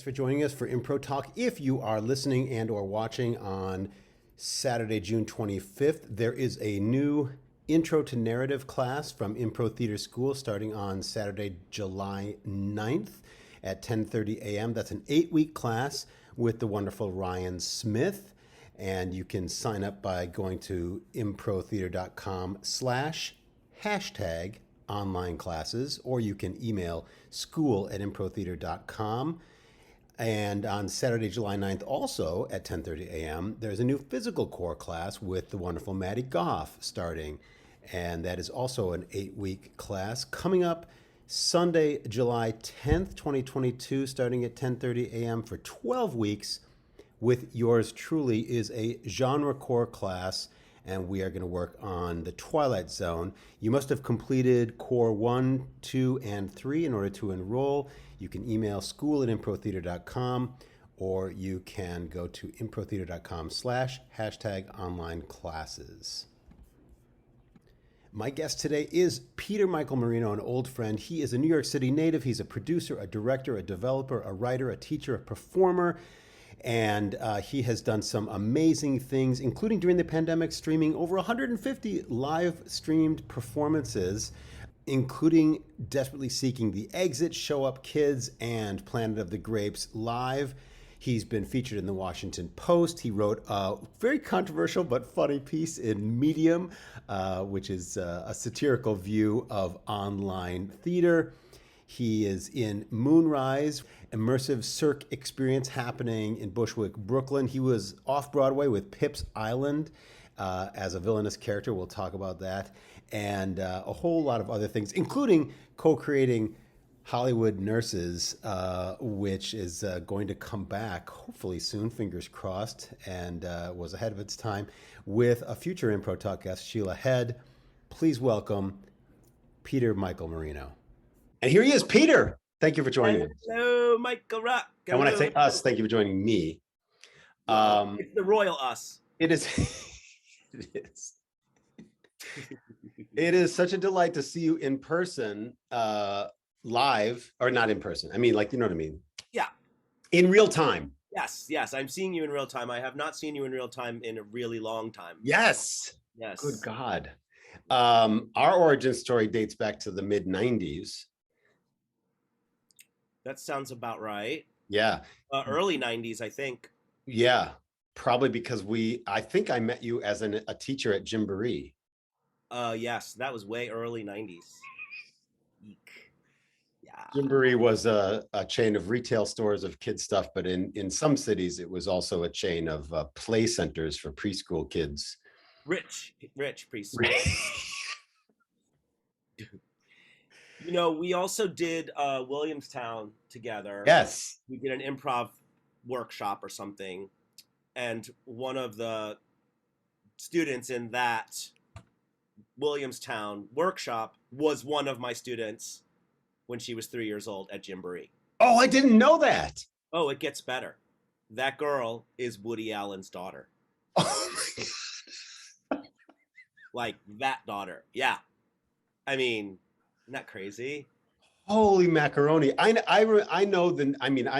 for joining us for Impro Talk. If you are listening and or watching on Saturday, June 25th, there is a new Intro to Narrative class from Impro Theater School starting on Saturday, July 9th at 10:30 a.m. That's an 8-week class with the wonderful Ryan Smith. And you can sign up by going to improtheater.com/hashtag online classes, or you can email school@improtheater.com. And on Saturday, July 9th, also at 10:30 a.m., there's a new physical core class with the wonderful Maddie Goff starting. And that is also an 8-week class coming up Sunday, July 10th, 2022, starting at 10:30 a.m. for 12 weeks with yours truly is a genre core class. And we are going to work on the Twilight Zone. You must have completed core 1, 2, and 3 in order to enroll. You can email school@improtheater.com, or you can go to improtheater.com/hashtag online classes. My guest today is Peter Michael Marino, an old friend. He is a New York City native. He's a producer, a director, a developer, a writer, a teacher, a performer. And he has done some amazing things, including during the pandemic, streaming over 150 live streamed performances, including Desperately Seeking the Exit, Show Up Kids, and Planet of the Grapes live. He's been featured in the Washington Post. He wrote a very controversial but funny piece in Medium, which is a satirical view of online theater. He is in Moonrise, immersive Cirque experience happening in Bushwick, Brooklyn. He was off Broadway with Pip's Island as a villainous character. We'll talk about that. And a whole lot of other things, including co-creating Hollywood Nurses, which is going to come back hopefully soon, fingers crossed, and was ahead of its time, with a future Impro Talk guest, Sheila Head. Please welcome Peter Michael Marino. And here he is, Peter. Thank you for joining us. Hello, Michael Rock. And when I say us, thank you for joining me. It's the royal us. It is. It is. It is such a delight to see you in person, live, or not in person. I mean, like, you know what I mean? Yeah. In real time. Yes. I'm seeing you in real time. I have not seen you in real time in a really long time. Yes. Yes. Good God. Our origin story dates back to the mid-90s. That sounds about right. Yeah. Early 90s, I think. Yeah. Probably because I think I met you as a teacher at Gymboree. Yes, that was way early 90s. Eek. Yeah. Gymboree was a chain of retail stores of kid stuff, but in some cities, it was also a chain of play centers for preschool kids. Rich preschool. You know, we also did Williamstown together. Yes. We did an improv workshop or something. And one of the students in that Williamstown workshop was one of my students when she was 3 years old at Gymboree. Oh, I didn't know that. Oh, it gets better. That girl is Woody Allen's daughter. Oh my God. Like that daughter. Yeah. I mean, isn't that crazy? Holy macaroni. I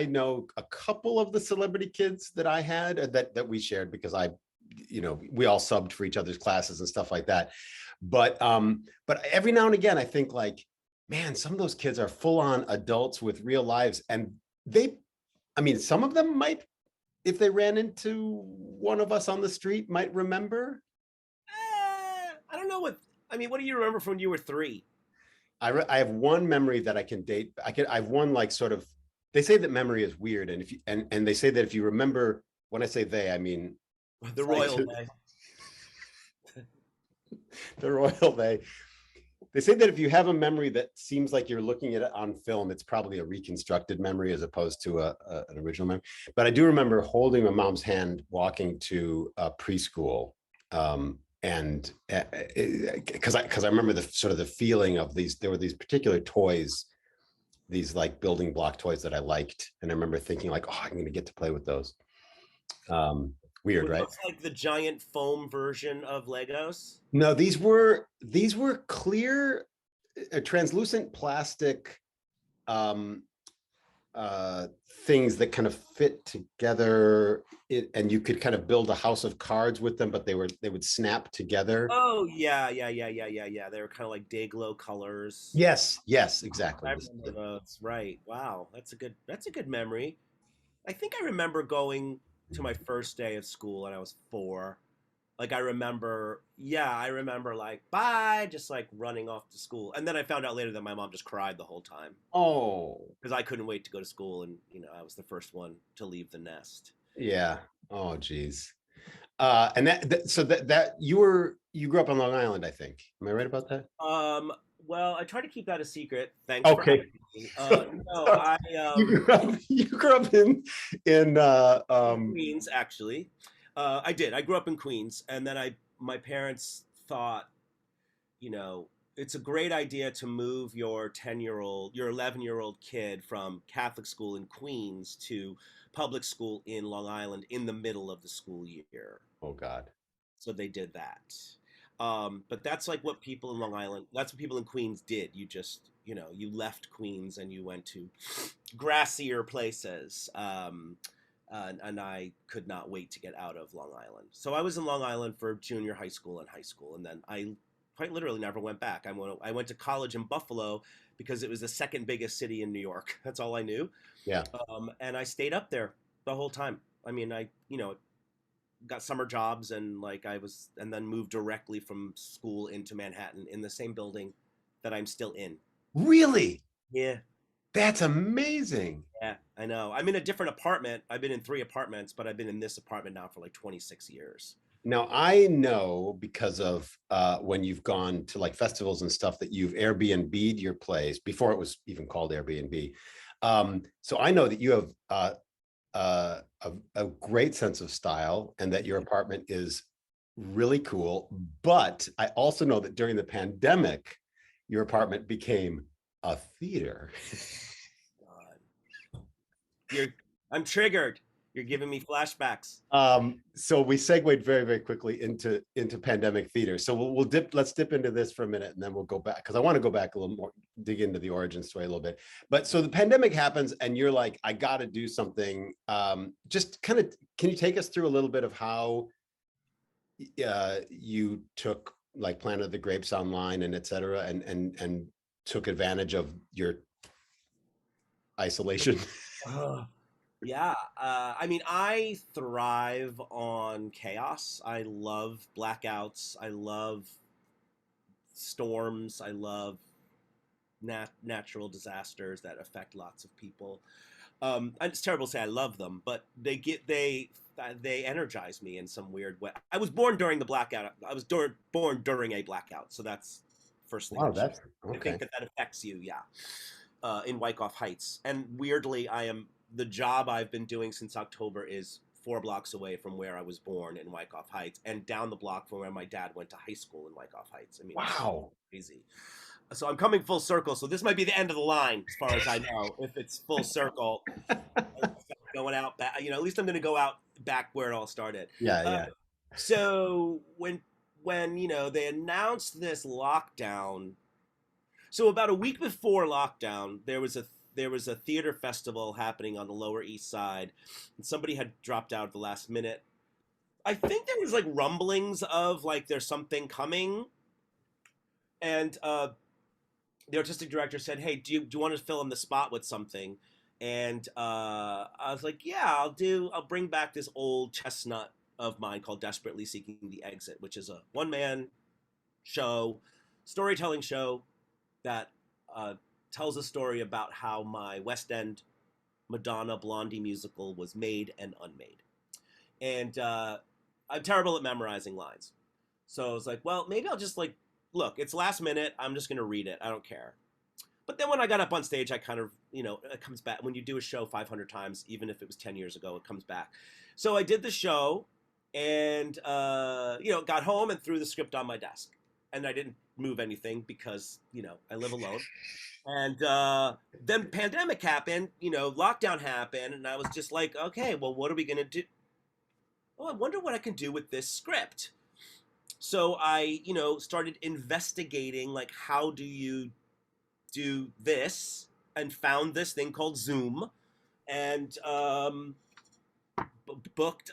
know a couple of the celebrity kids that I had that we shared because we all subbed for each other's classes and stuff like that. But every now and again, I think like, man, some of those kids are full on adults with real lives. And some of them might, if they ran into one of us on the street, might remember. I don't know what do you remember from when you were 3? I have one memory that I can date. I have one like sort of. They say that memory is weird, and and they say that if you remember, when I say they, I mean the royal they. The royal they. They say that if you have a memory that seems like you're looking at it on film, it's probably a reconstructed memory as opposed to an original memory. But I do remember holding my mom's hand, walking to preschool. And because I remember the sort of the feeling of there were these particular toys, these like building block toys that I liked. And I remember thinking like, oh, I'm going to get to play with those. Weird, right? Like the giant foam version of Legos? No, these were clear, translucent plastic uh, things that kind of fit together, and you could kind of build a house of cards with them, but they would snap together. Oh yeah, yeah, yeah, yeah, yeah, yeah. They were kind of like day glow colors. Yes, yes, exactly. I remember those. Right. Wow, that's a good memory. I think I remember going to my first day of school when I was 4. Like I remember, yeah, I remember like bye, just like running off to school, and then I found out later that my mom just cried the whole time Oh, because I couldn't wait to go to school, and I was the first one to leave the nest. yeah. Oh, geez. And so that you grew up on Long Island, I think. Am I right about that? Um, well, I try to keep that a secret. Thanks for Okay. asking me. No, I You grew up in in Queens actually. I did. I grew up in Queens, and then I my parents thought, you know, it's a great idea to move your 10-year-old, your 11-year-old kid from Catholic school in Queens to public school in Long Island in the middle of the school year. oh God. So they did that. But that's like what people in Long Island, that's what people in Queens did. You just, you left Queens and you went to grassier places. And I could not wait to get out of Long Island. So I was in Long Island for junior high school and high school. And then I quite literally never went back. I went to college in Buffalo because it was the second biggest city in New York. That's all I knew. Yeah. And I stayed up there the whole time. I mean, got summer jobs and and then moved directly from school into Manhattan in the same building that I'm still in. Really? Yeah. That's amazing. Yeah, I know. I'm in a different apartment. I've been in 3 apartments, but I've been in this apartment now for like 26 years. Now I know because of when you've gone to like festivals and stuff that you've Airbnb'd your place before it was even called Airbnb. So I know that you have a great sense of style and that your apartment is really cool. But I also know that during the pandemic, your apartment became a theater. God. You're I'm triggered. You're giving me flashbacks. So we segued very, very quickly into pandemic theater. So let's dip into this for a minute and then we'll go back because I want to go back a little more, dig into the origin story a little bit. But so the pandemic happens and you're like, I got to do something. Just kind of, can you take us through a little bit of how you took like Planet of the Grapes online and et cetera, and took advantage of your isolation? Yeah, I mean, I thrive on chaos. I love blackouts. I love storms. I love natural disasters that affect lots of people. And it's terrible to say I love them, but they energize me in some weird way. I was born during the blackout. I was born during a blackout, so that's first thing. Wow, that's I think okay. that affects you, yeah. In Wyckoff Heights, and weirdly, the job I've been doing since October is 4 blocks away from where I was born in Wyckoff Heights, and down the block from where my dad went to high school in Wyckoff Heights. I mean, it's Wow. crazy. So I'm coming full circle. So this might be the end of the line, as far as I know. If it's full circle, going out back, at least I'm going to go out back where it all started. Yeah, Uh, yeah. so when they announced this lockdown, so about a week before lockdown, there was a theater festival happening on the Lower East Side, and somebody had dropped out at the last minute. I think there was like rumblings of like there's something coming, and the artistic director said, "Hey, do you want to fill in the spot with something?" And I was like, "Yeah, I'll do. I'll bring back this old chestnut of mine called Desperately Seeking the Exit, which is a one-man show, storytelling show that uh, tells a story about how my West End Madonna Blondie musical was made and unmade." And I'm terrible at memorizing lines. So I was like, well, maybe I'll just like, look, it's last minute. I'm just going to read it. I don't care. But then when I got up on stage, I kind of, it comes back. When you do a show 500 times, even if it was 10 years ago, it comes back. So I did the show and, got home and threw the script on my desk. And I didn't move anything because, I live alone. And then pandemic happened, lockdown happened. And I was just like, okay, well, what are we going to do? Oh, I wonder what I can do with this script. So I, started investigating like how do you do this and found this thing called Zoom. and booked,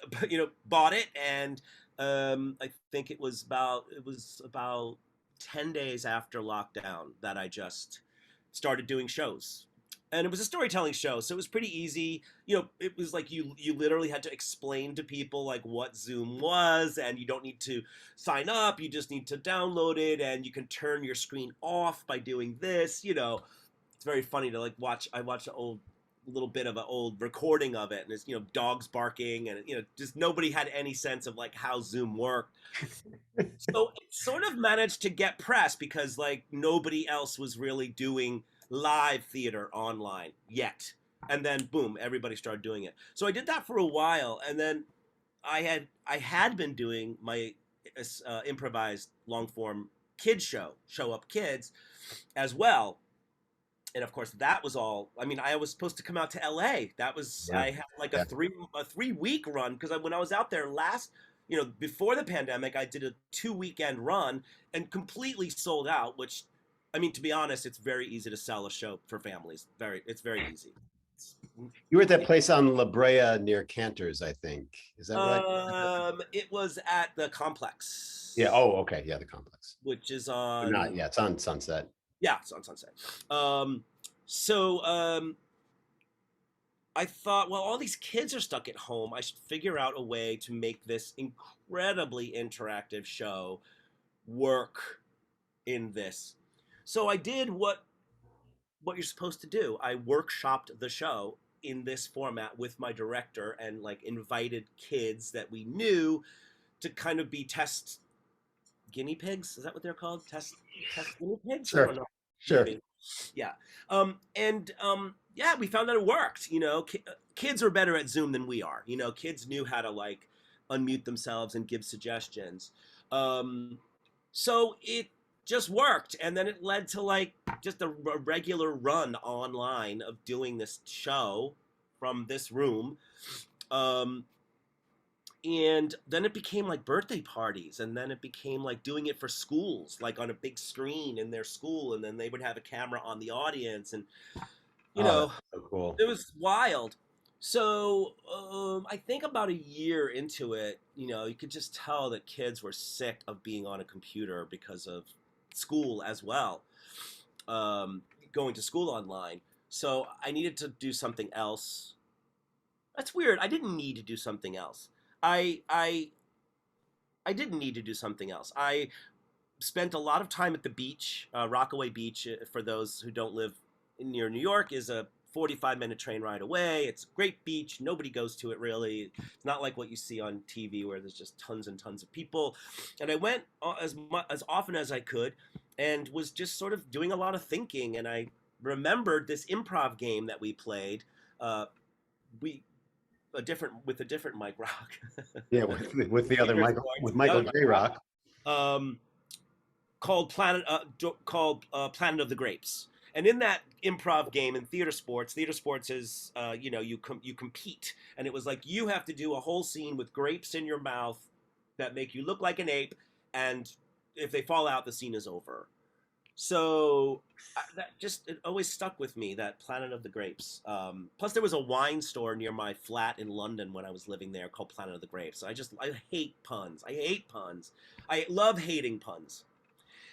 bought it, and I think it was about 10 days after lockdown that I just started doing shows. And it was a storytelling show, so it was pretty easy. It was like you literally had to explain to people like what Zoom was, and you don't need to sign up. You just need to download it, and you can turn your screen off by doing this. It's very funny to like watch. I watched an old little bit of an old recording of it, and it's dogs barking, and just nobody had any sense of like how Zoom worked. So it sort of managed to get press because like nobody else was really doing live theater online yet. And then boom, everybody started doing it. So I did that for a while, and then I had been doing my improvised long form kids show up kids, as well. And of course that was all. I mean, I was supposed to come out to LA. That was Yeah. I had like a Yeah. 3 week run, because when I was out there last, before the pandemic, I did a 2 weekend run and completely sold out. Which, I mean, to be honest, it's very easy to sell a show for families. It's very easy. It's, You were at that place on La Brea near Cantor's, I think. Is that right? it was at the Complex, Yeah. Oh, okay. Yeah, the complex. which is Or not. on, Yeah, it's on Sunset. yeah, it's on Sunset. So I thought, well, all these kids are stuck at home. I should figure out a way to make this incredibly interactive show work in this. So I did what you're supposed to do. I workshopped the show in this format with my director, and like invited kids that we knew to kind of be test guinea pigs. Is that what they're called? Test guinea pigs? I Sure. don't know. Sure. Maybe. Yeah. And yeah, we found that it worked. Kids are better at Zoom than we are. Kids knew how to like unmute themselves and give suggestions. Um, so it just worked, and then it led to like just a regular run online of doing this show from this room. Um, and then it became like birthday parties, and then it became like doing it for schools, like on a big screen in their school, and then they would have a camera on the audience, and you Oh, know that's so cool. it was wild. So I think about a year into it, you could just tell that kids were sick of being on a computer because of school as well, um, going to school online. So I needed to do something else. That's weird. I didn't need to do something else. I I I didn't need to do something else. I spent a lot of time at the beach. Rockaway Beach, for those who don't live near New York, is a 45-minute train ride away. It's a great beach. Nobody goes to it really. It's not like what you see on TV where there's just tons and tons of people. And I went as often as I could, and was just sort of doing a lot of thinking. And I remembered this improv game that we played. We a different Mike Rock. Yeah, with the other Theater Michael, sports, with the Michael other J. Rock. um, called Planet of the Grapes. And in that improv game in theater sports is you compete, and it was like you have to do a whole scene with grapes in your mouth that make you look like an ape, and if they fall out, the scene is over. So that just it always stuck with me, that Planet of the Grapes. Plus, there was a wine store near my flat in London when I was living there called Planet of the Grapes. I hate puns. I hate puns. I love hating puns.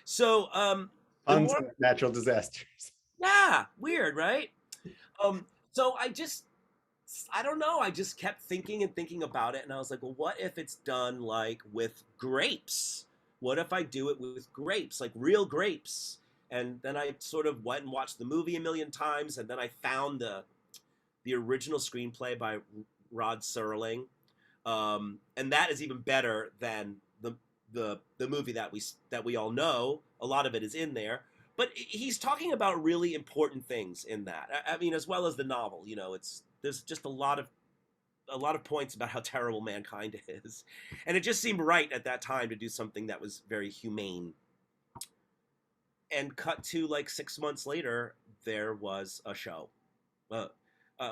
So the Tons more of natural disasters. yeah, weird, right? So I don't know. I just kept thinking and thinking about it, and I was like, well, what if it's done like with grapes? What if I do it with grapes, like real grapes? And then I sort of went and watched the movie a million times, and then I found the original screenplay by Rod Serling, and that is even better than the movie that we all know. A lot of it is in there, but he's talking about really important things in that. I mean, as well as the novel. There's just a lot of points about how terrible mankind is, and it just seemed right at that time to do something that was very humane. And cut to like 6 months later, there was a show. Uh,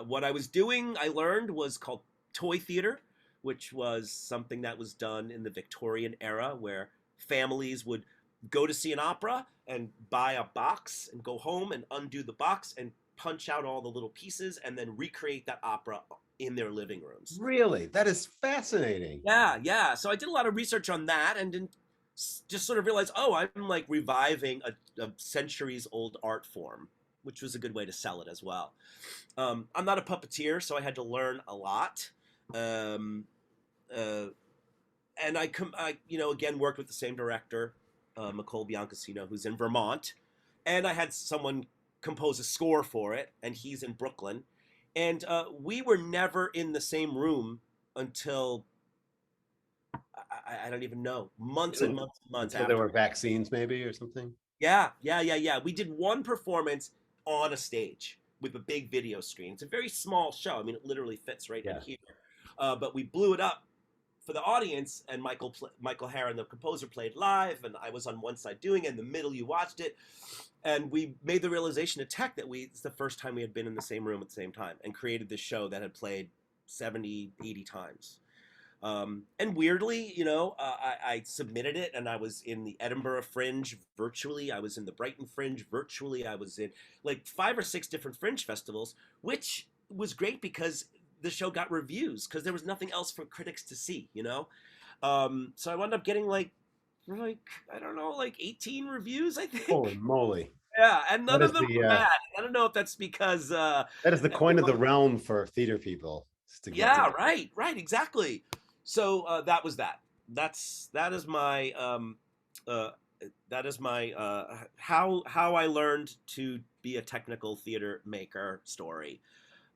what I was doing, I learned, was called toy theater, which was something that was done in the Victorian era, where families would go to see an opera and buy a box and go home and undo the box and punch out all the little pieces and then recreate that opera in their living rooms. Really? That is fascinating. Yeah, yeah. So I did a lot of research on that and then just sort of realized, oh, I'm like reviving a centuries old art form, which was a good way to sell it as well. I'm not a puppeteer, so I had to learn a lot. Um, uh, and I, again, worked with the same director, Nicole Biancasino, who's in Vermont. And I had someone compose a score for it, and he's in Brooklyn. And we were never in the same room until I don't even know, months and months and months Until there after. were vaccines, maybe, or something. Yeah, yeah, yeah, yeah. We did one performance on a stage with a big video screen. It's a very small show. I mean, it literally fits right in Yeah. here. But we blew it up for the audience, and Michael Herron, the composer, played live, and I was on one side doing it. In the middle, you watched it, and we made the realization to Tech that it's the first time we had been in the same room at the same time, and created this show that had played 70, 80 times. And weirdly, I submitted it, and I was in the Edinburgh Fringe virtually. I was in the Brighton Fringe virtually. I was in like 5 or 6 different Fringe festivals, which was great because the show got reviews because there was nothing else for critics to see. So I wound up getting like I don't know, like 18 reviews, I think. Holy moly! Yeah, and That none is of them the were bad. I don't know if that's because that is the coin of the realm for theater people. Is to get yeah, right, right, exactly. So that was that. That is my uh, how I learned to be a technical theater maker story.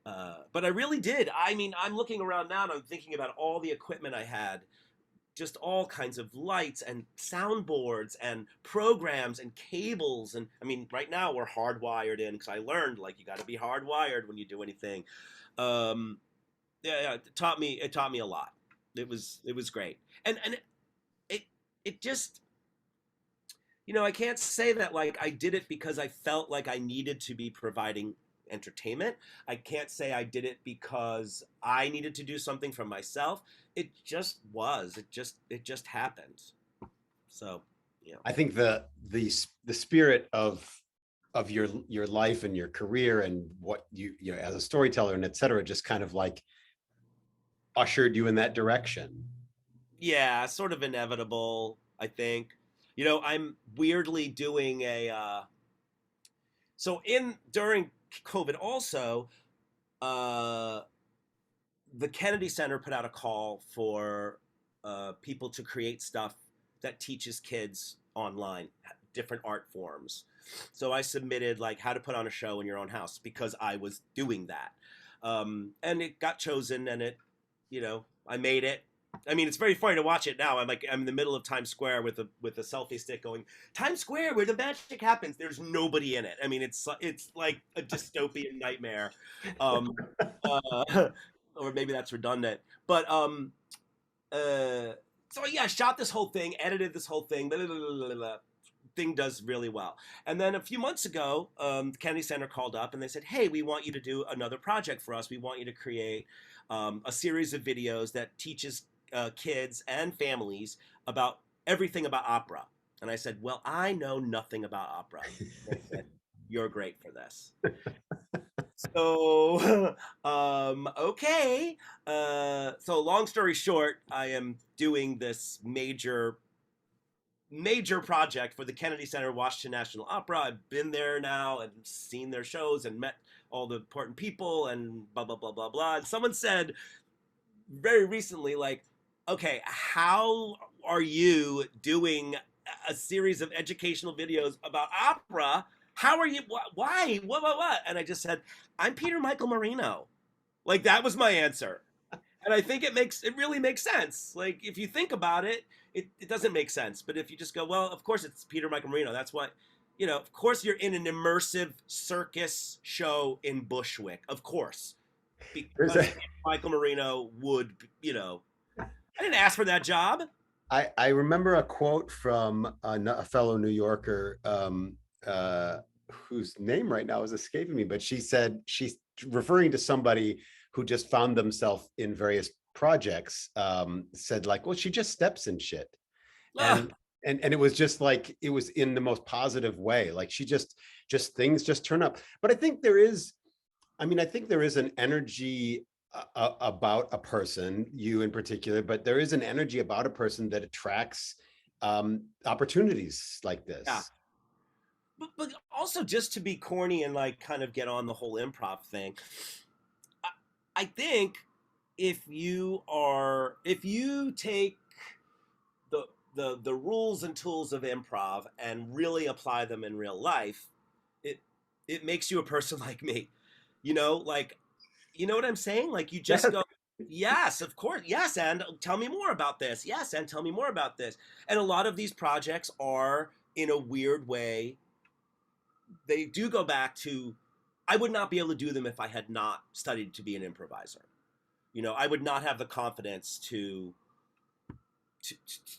But I really did. I mean, I'm looking around now and I'm thinking about all the equipment I had, just all kinds of lights and soundboards and programs and cables. And I mean, right now we're hardwired in because I learned like you got to be hardwired when you do anything. Um, yeah, it taught me a lot. It was great, and it it just I can't say that like I did it because I felt like I needed to be providing entertainment. I can't say I did it because I needed to do something for myself. It just was. It just happened. So, I think the spirit of your life and your career and what you know as a storyteller and et cetera just kind of like ushered you in that direction. yeah, sort of inevitable, I think. I'm weirdly doing a so in during COVID also, uh the Kennedy Center put out a call for people to create stuff that teaches kids online different art forms. So I submitted like how to put on a show in your own house because I was doing that, and it got chosen, and I made it. I mean, it's very funny to watch it now. I'm in the middle of Times Square with a selfie stick, going Times Square, where the magic happens. There's nobody in it. I mean, it's like a dystopian nightmare. Um, or maybe that's redundant. But so yeah, I shot this whole thing, edited this whole thing. Blah, blah, blah, blah, blah. Thing does really well. And then a few months ago, Kennedy Center called up and they said, "Hey, we want you to do another project for us. We want you to create a series of videos that teaches kids and families about everything about opera." And I said, "Well, I know nothing about opera." They said, "You're great for this." So, okay. So long story short, I am doing this major project for the Kennedy Center, Washington National Opera. I've been there now and seen their shows and met all the important people and blah blah blah blah blah. And someone said very recently, like, okay, how are you doing a series of educational videos about opera? How are you? Why? What? And I just said, I'm Peter Michael Marino. Like that was my answer. And I think it really makes sense. Like if you think about it, it doesn't make sense. But if you just go, well, of course it's Peter Michael Marino. That's what, of course you're in an immersive circus show in Bushwick. Of course. There's Because Michael Marino would, I didn't ask for that job. I remember a quote from a fellow New Yorker whose name right now is escaping me, but she said she's referring to somebody who just found themselves in various projects, said like, well, she just steps in shit. Ah, And and it was just like, it was in the most positive way. Like she just things just turn up. But I think there is, I mean, I think there is an energy about a person, you in particular, but there is an energy about a person that attracts opportunities like Yeah. this. But also just to be corny and like kind of get on the whole improv thing, I, I think if you take the rules and tools of improv and really apply them in real life, it it makes you a person like me. Like, you know what I'm saying? Like you just Yes. go, yes, of course, yes, and tell me more about this. Yes, and tell me more about this. And a lot of these projects are, in a weird way, they do go back to, I would not be able to do them if I had not studied to be an improviser. I would not have the confidence to,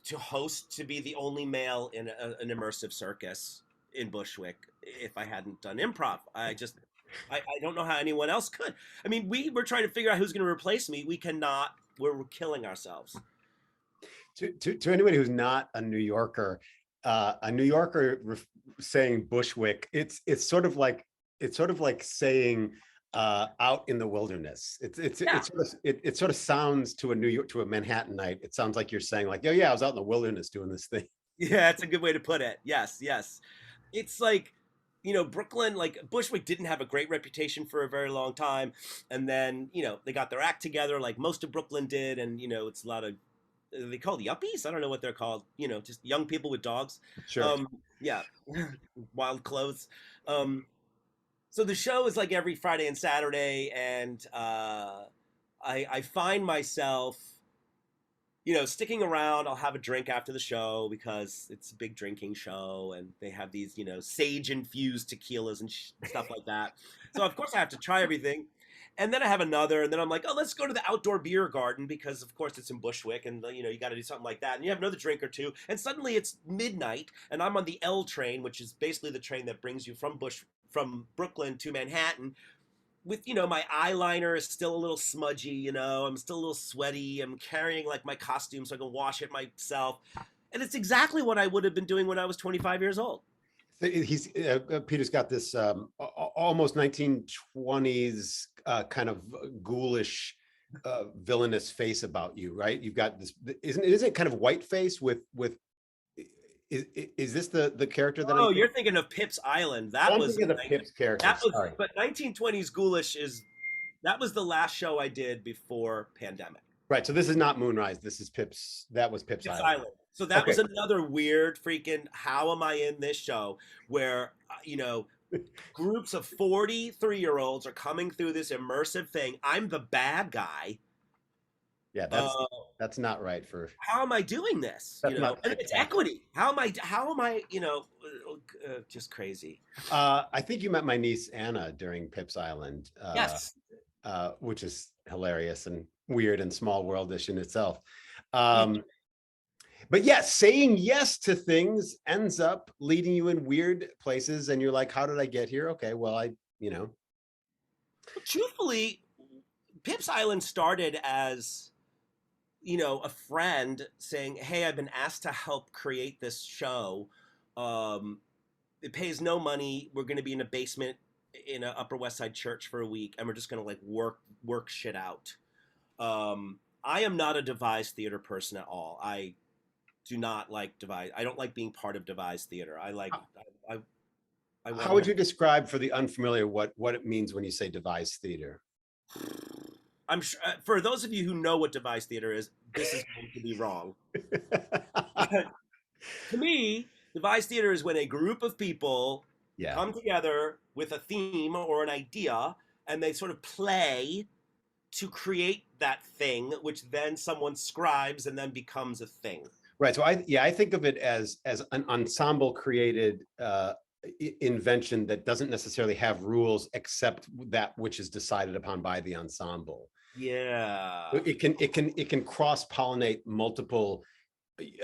to host, to be the only male in an immersive circus in Bushwick if I hadn't done improv. I don't know how anyone else could. I mean, we were trying to figure out who's going to replace me. We cannot. We're killing ourselves. To anybody who's not a New Yorker saying Bushwick, it's sort of like saying out in the wilderness. Yeah, It sort of sounds to a New York, to a Manhattanite. It sounds like you're saying like, oh yeah, I was out in the wilderness doing this thing. yeah, that's a good way to put it. Yes, yes. It's like, Brooklyn, like Bushwick didn't have a great reputation for a very long time. And then, they got their act together like most of Brooklyn did. And, it's a lot of, are they called yuppies? I don't know what they're called. Just young people with dogs. Sure. Yeah, wild clothes. Um, so the show is like every Friday and Saturday. And I find myself sticking around. I'll have a drink after the show because it's a big drinking show, and they have these, sage infused tequilas and stuff like that. So of course I have to try everything, and then I have another, and then I'm like, oh, let's go to the outdoor beer garden because of course it's in Bushwick, and you got to do something like that, and you have another drink or two, and suddenly it's midnight, and I'm on the L train, which is basically the train that brings you from Brooklyn to Manhattan, with my eyeliner is still a little smudgy, I'm still a little sweaty, I'm carrying like my costume so I can wash it myself, and it's exactly what I would have been doing when I was 25 years old. He's Peter's got this almost 1920s kind of ghoulish villainous face about you, right? You've got this, isn't it kind of white face with is this the character that I'm Oh, thinking? you're thinking of Pip's Island. Oh, that I'm was thinking of Pip's character. that was Sorry. But 1920s ghoulish is, that was the last show I did before pandemic. Right. So this is not Moonrise. This is Pip's. That was Pip's Pip's Island. Island. So that Okay. was another weird freaking, how am I in this show where groups of 43-year-olds are coming through this immersive thing. I'm the bad guy. Yeah, Uh, that's not right for. how am I doing this? That's not And it's spectacular. equity. How am I, just crazy. I think you met my niece Anna during Pip's Island, Yes. which is hilarious and weird and small worldish in itself. Yeah. But yes, saying yes to things ends up leading you in weird places, and you're like, "How did I get here?" Okay, well, Truthfully, Pip's Island started as, a friend saying, "Hey, I've been asked to help create this show. Um, it pays no money. We're going to be in a basement in an Upper West Side church for a week, and we're just going to like work shit out." I am not a devised theater person at all. I do not like devised. I don't like being part of devised theater. I I want how to would know. you describe for the unfamiliar what it means when you say devised theater? I'm sure for those of you who know what devised theater is, this is going to be wrong. But to me, devised theater is when a group of people Yeah. come together with a theme or an idea, and they sort of play to create that thing, which then someone scribes and then becomes a thing. Right. So I think of it as an ensemble created invention that doesn't necessarily have rules except that which is decided upon by the ensemble. Yeah. It can cross pollinate multiple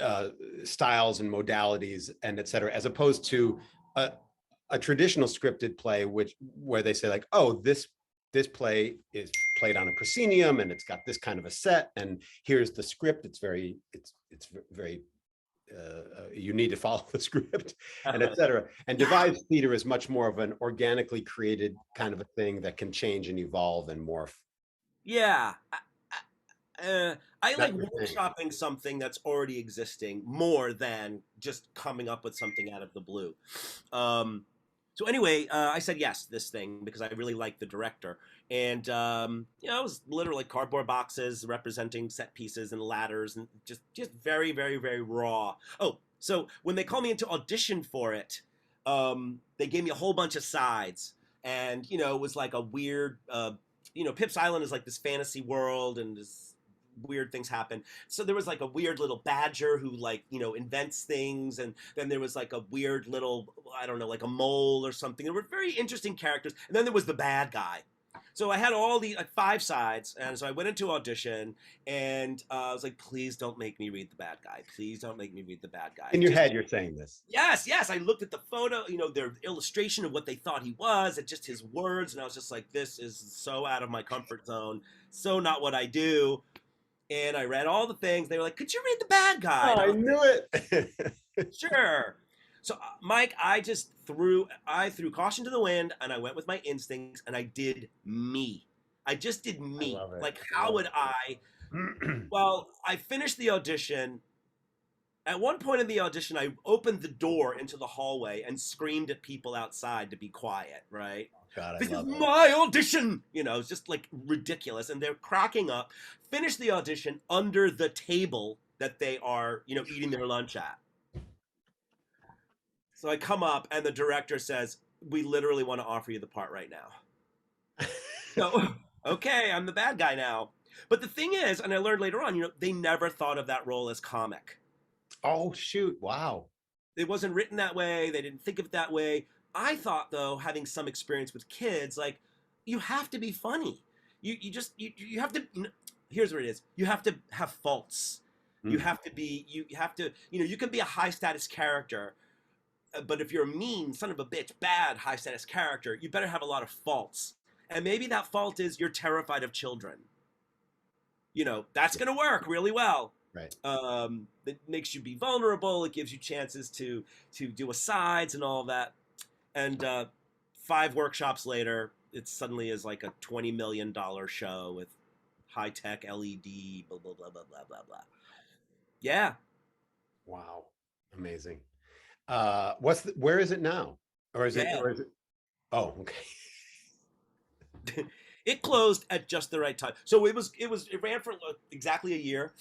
uh, styles and modalities and et cetera, as opposed to a traditional scripted play, where they say like, oh, this play is played on a proscenium and it's got this kind of a set and here's the script. It's very you need to follow the script, and etc. And devised theater is much more of an organically created kind of a thing that can change and evolve and morph. Yeah. I like Not your thing. workshopping something that's already existing more than just coming up with something out of the blue. Um, so anyway, I said yes to this thing because I really like the director, and it was literally cardboard boxes representing set pieces and ladders, and just very very very raw. Oh, so when they called me into audition for it, they gave me a whole bunch of sides, and it was like a weird. Pip's Island is like this fantasy world, and this weird things happen. So there was like a weird little badger who like, invents things. And then there was like a weird little, I don't know, like a mole or something. There were very interesting characters. And then there was the bad guy. So I had all the like 5 sides, and so I went into audition, and I was like, "Please don't make me read the bad guy. Please don't make me read the bad guy." In your head, you're saying this. Yes, yes. I looked at the photo, their illustration of what they thought he was, and just his words, and I was just like, "This is so out of my comfort zone, so not what I do." And I read all the things. They were like, "Could you read the bad guy?" Oh, And I I was knew it. like, "Sure." So, Mike, I threw caution to the wind, and I went with my instincts, and I did me. I just did I me. love it. Like, I how love would I? Well, I finished the audition. At one point in the audition, I opened the door into the hallway and screamed at people outside to be quiet, right? God, I This is love it. my audition! It's just like ridiculous. And they're cracking up. Finish the audition under the table that they are, eating their lunch at. So I come up and the director says, "We literally want to offer you the part right now." So, okay, I'm the bad guy now. But the thing is, and I learned later on, they never thought of that role as comic. Oh, shoot. Wow. It wasn't written that way. They didn't think of it that way. I thought, though, having some experience with kids, like, you have to be funny. You have to. Here's what it is. You have to have faults. You Mm. have to be. You have to. You can be a high status character, but if you're a mean son of a bitch, bad high status character, you better have a lot of faults. And maybe that fault is you're terrified of children. That's going to work really well. Right. It makes you be vulnerable. It gives you chances to do asides and all of that. And 5 workshops later, it suddenly is like a $20 million show with high tech LED, blah blah blah blah blah blah blah. Yeah, Wow. Amazing. Where is it now? yeah. Or is it, oh, okay. It closed at just the right time. So it ran for exactly a year,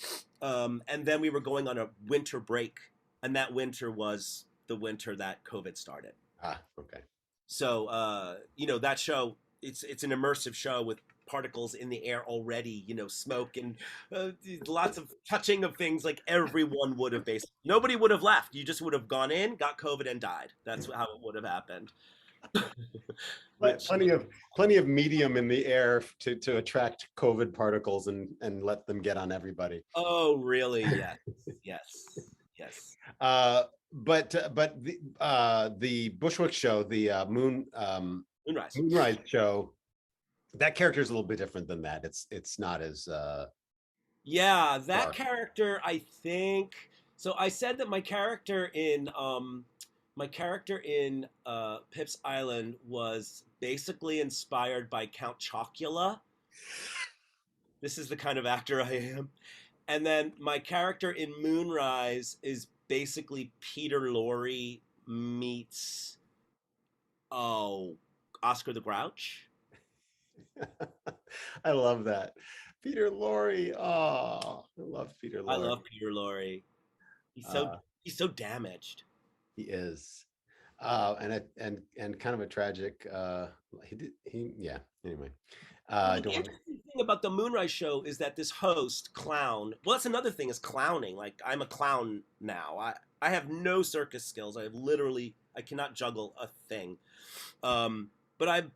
and then we were going on a winter break, and that winter was the winter that COVID started. Ah, okay. So that show, it's an immersive show with particles in the air already, smoke and lots of touching of things like everyone would have based. Nobody would have left. You just would have gone in, got COVID, and died. That's how it would have happened. Which, Plenty of medium in the air to attract COVID particles and let them get on everybody. oh, really? Yes, yes, yes. But the Bushwick show, the Moonrise. Moonrise show, that character is a little bit different than that. It's not as Yeah, that dark. character, I think. So I said that my character in Pip's Island was basically inspired by Count Chocula. This is the kind of actor I am. And then my character in Moonrise is basically Peter Lorre meets Oscar the Grouch. I love that. Peter Lorre. Oh, I love Peter I Lorre. love Peter Lorre. He's so Uh, he's so damaged. he is. And kind of a tragic yeah, anyway. Well, I the don't want to. interesting thing about the Moonrise show is that this host, clown, well, that's another thing is clowning. Like, I'm a clown now. I have no circus skills. I cannot juggle a thing. But I've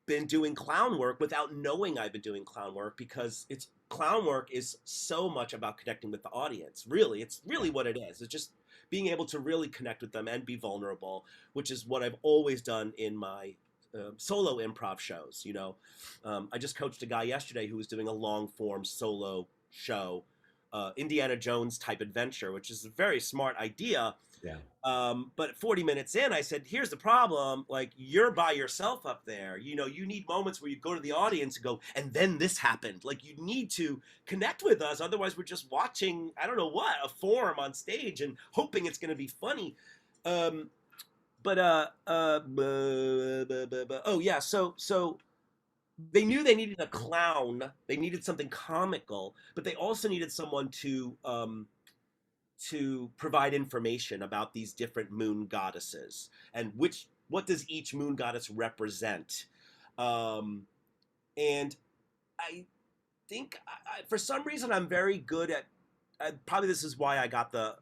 been doing clown work without knowing I've been doing clown work because clown work is so much about connecting with the audience. Really, it's really what it is. It's just being able to really connect with them and be vulnerable, which is what I've always done in my solo improv shows. I just coached a guy yesterday who was doing a long form solo show Indiana Jones type adventure, which is a very smart idea. Yeah. But 40 minutes in, I said, here's the problem. Like, you're by yourself up there. You know, you need moments where you go to the audience and go, and then this happened. Like, you need to connect with us. Otherwise, we're just watching, I don't know what, a form on stage and hoping it's going to be funny. Um, oh, yeah. So they knew they needed a clown. They needed something comical, but they also needed someone to provide information about these different moon goddesses and what does each moon goddess represent. Um, and I think for some reason I'm very good at. Probably this is why I got the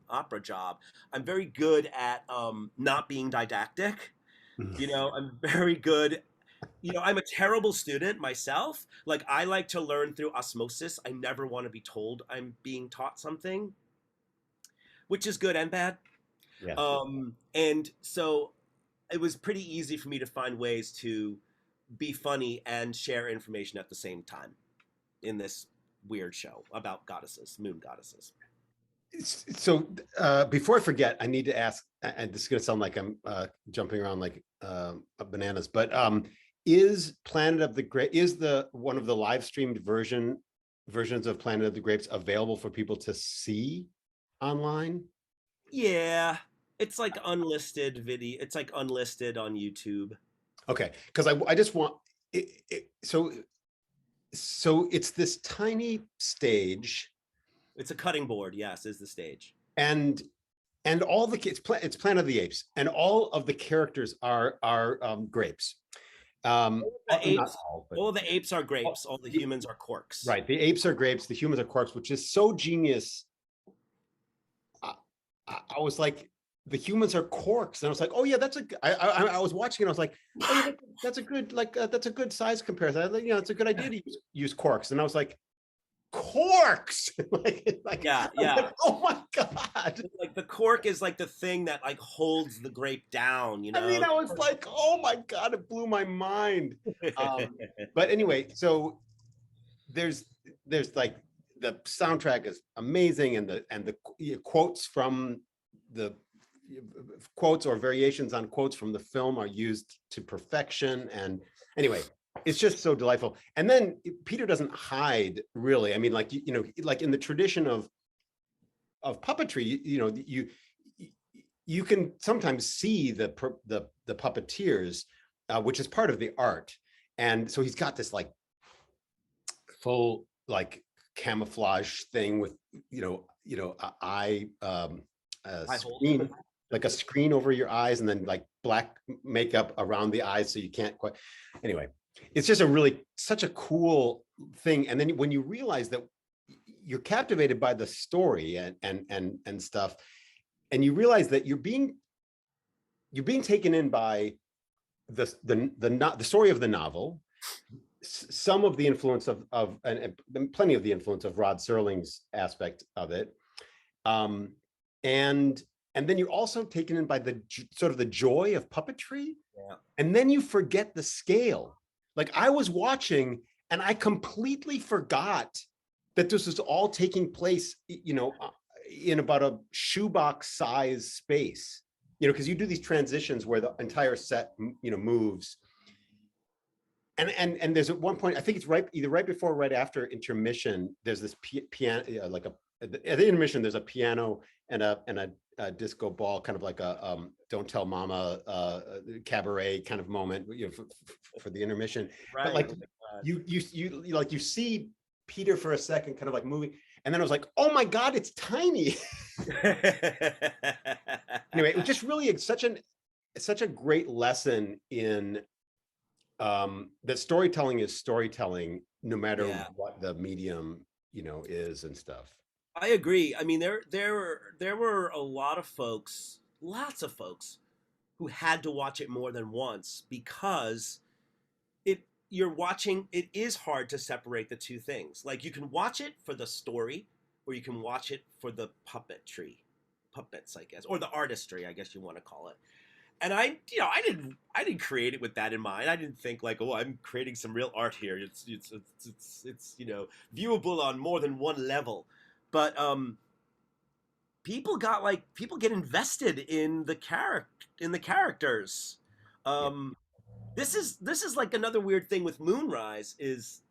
opera job. I'm very good at not being didactic. You know, I'm very good. You know, I'm a terrible student myself. Like, I like to learn through osmosis. I never want to be told I'm being taught something, which is good and bad. Yes. And so it was pretty easy for me to find ways to be funny and share information at the same time in this weird show about goddesses, moon goddesses. So before I forget, I need to ask, and this is going to sound like I'm jumping around like bananas, but is Planet of the Grapes, is the one of the live streamed versions of Planet of the Grapes available for people to see online? Yeah, it's like unlisted video. It's like unlisted on YouTube. Okay, because I just want so it's this tiny stage, It's a cutting board. Yes, is the stage. and all the kids, it's Planet of the Apes, and all of the characters are grapes. The Not apes, all, but all the apes are grapes. All the humans are corks. right. The apes are grapes, the humans are corks, which is so genius. I was like, the humans are corks, and I was like, oh yeah, that's a. I was watching, and I was like, oh yeah, that's a good that's a good size comparison. You know, it's a good idea to use corks, and I was like, corks, Yeah, yeah. like, oh my god. Like the cork is like the thing that like holds the grape down. You know. I mean, I was like, oh my god, it blew my mind. But anyway, so there's like the soundtrack is amazing, and the quotes from the quotes or variations on quotes from the film are used to perfection. And anyway, it's just so delightful. And then Peter doesn't hide really. I mean, like you know, like in the tradition of puppetry, you know, you can sometimes see the puppeteers, which is part of the art. And so he's got this like full like camouflage thing with eye screen, like a screen over your eyes, and then like black makeup around the eyes so you can't quite. Anyway, it's just such a cool thing. And then when you realize that you're captivated by the story and stuff, and you realize that you're being taken in by the story of the novel, some of the influence of and plenty of the influence of Rod Serling's aspect of it, and then you're also taken in by the sort of the joy of puppetry. Yeah. And then you forget the scale. Like, I was watching and I completely forgot that this was all taking place, you know, in about a shoebox size space, you know, because you do these transitions where the entire set, you know, moves. And there's at one point, I think it's either right before or right after intermission, there's this piano, like at the intermission, there's a piano and a disco ball, kind of like a Don't Tell Mama cabaret kind of moment, you know, for the intermission. Right. But like you see Peter for a second, kind of like moving, and then I was like, oh my god, it's tiny. Anyway, it was just really such a great lesson in that storytelling is storytelling, no matter what the medium, you know, is and stuff. I agree. I mean, there were a lot of folks, lots of folks, who had to watch it more than once because it is hard to separate the two things. Like, you can watch it for the story, or you can watch it for the puppets, I guess, or the artistry, I guess you want to call it. and I didn't create it with that in mind. I didn't think like, oh, I'm creating some real art here. It's viewable on more than one level. But people get invested in the characters. Yeah. Um, this is like another weird thing with Moonrise is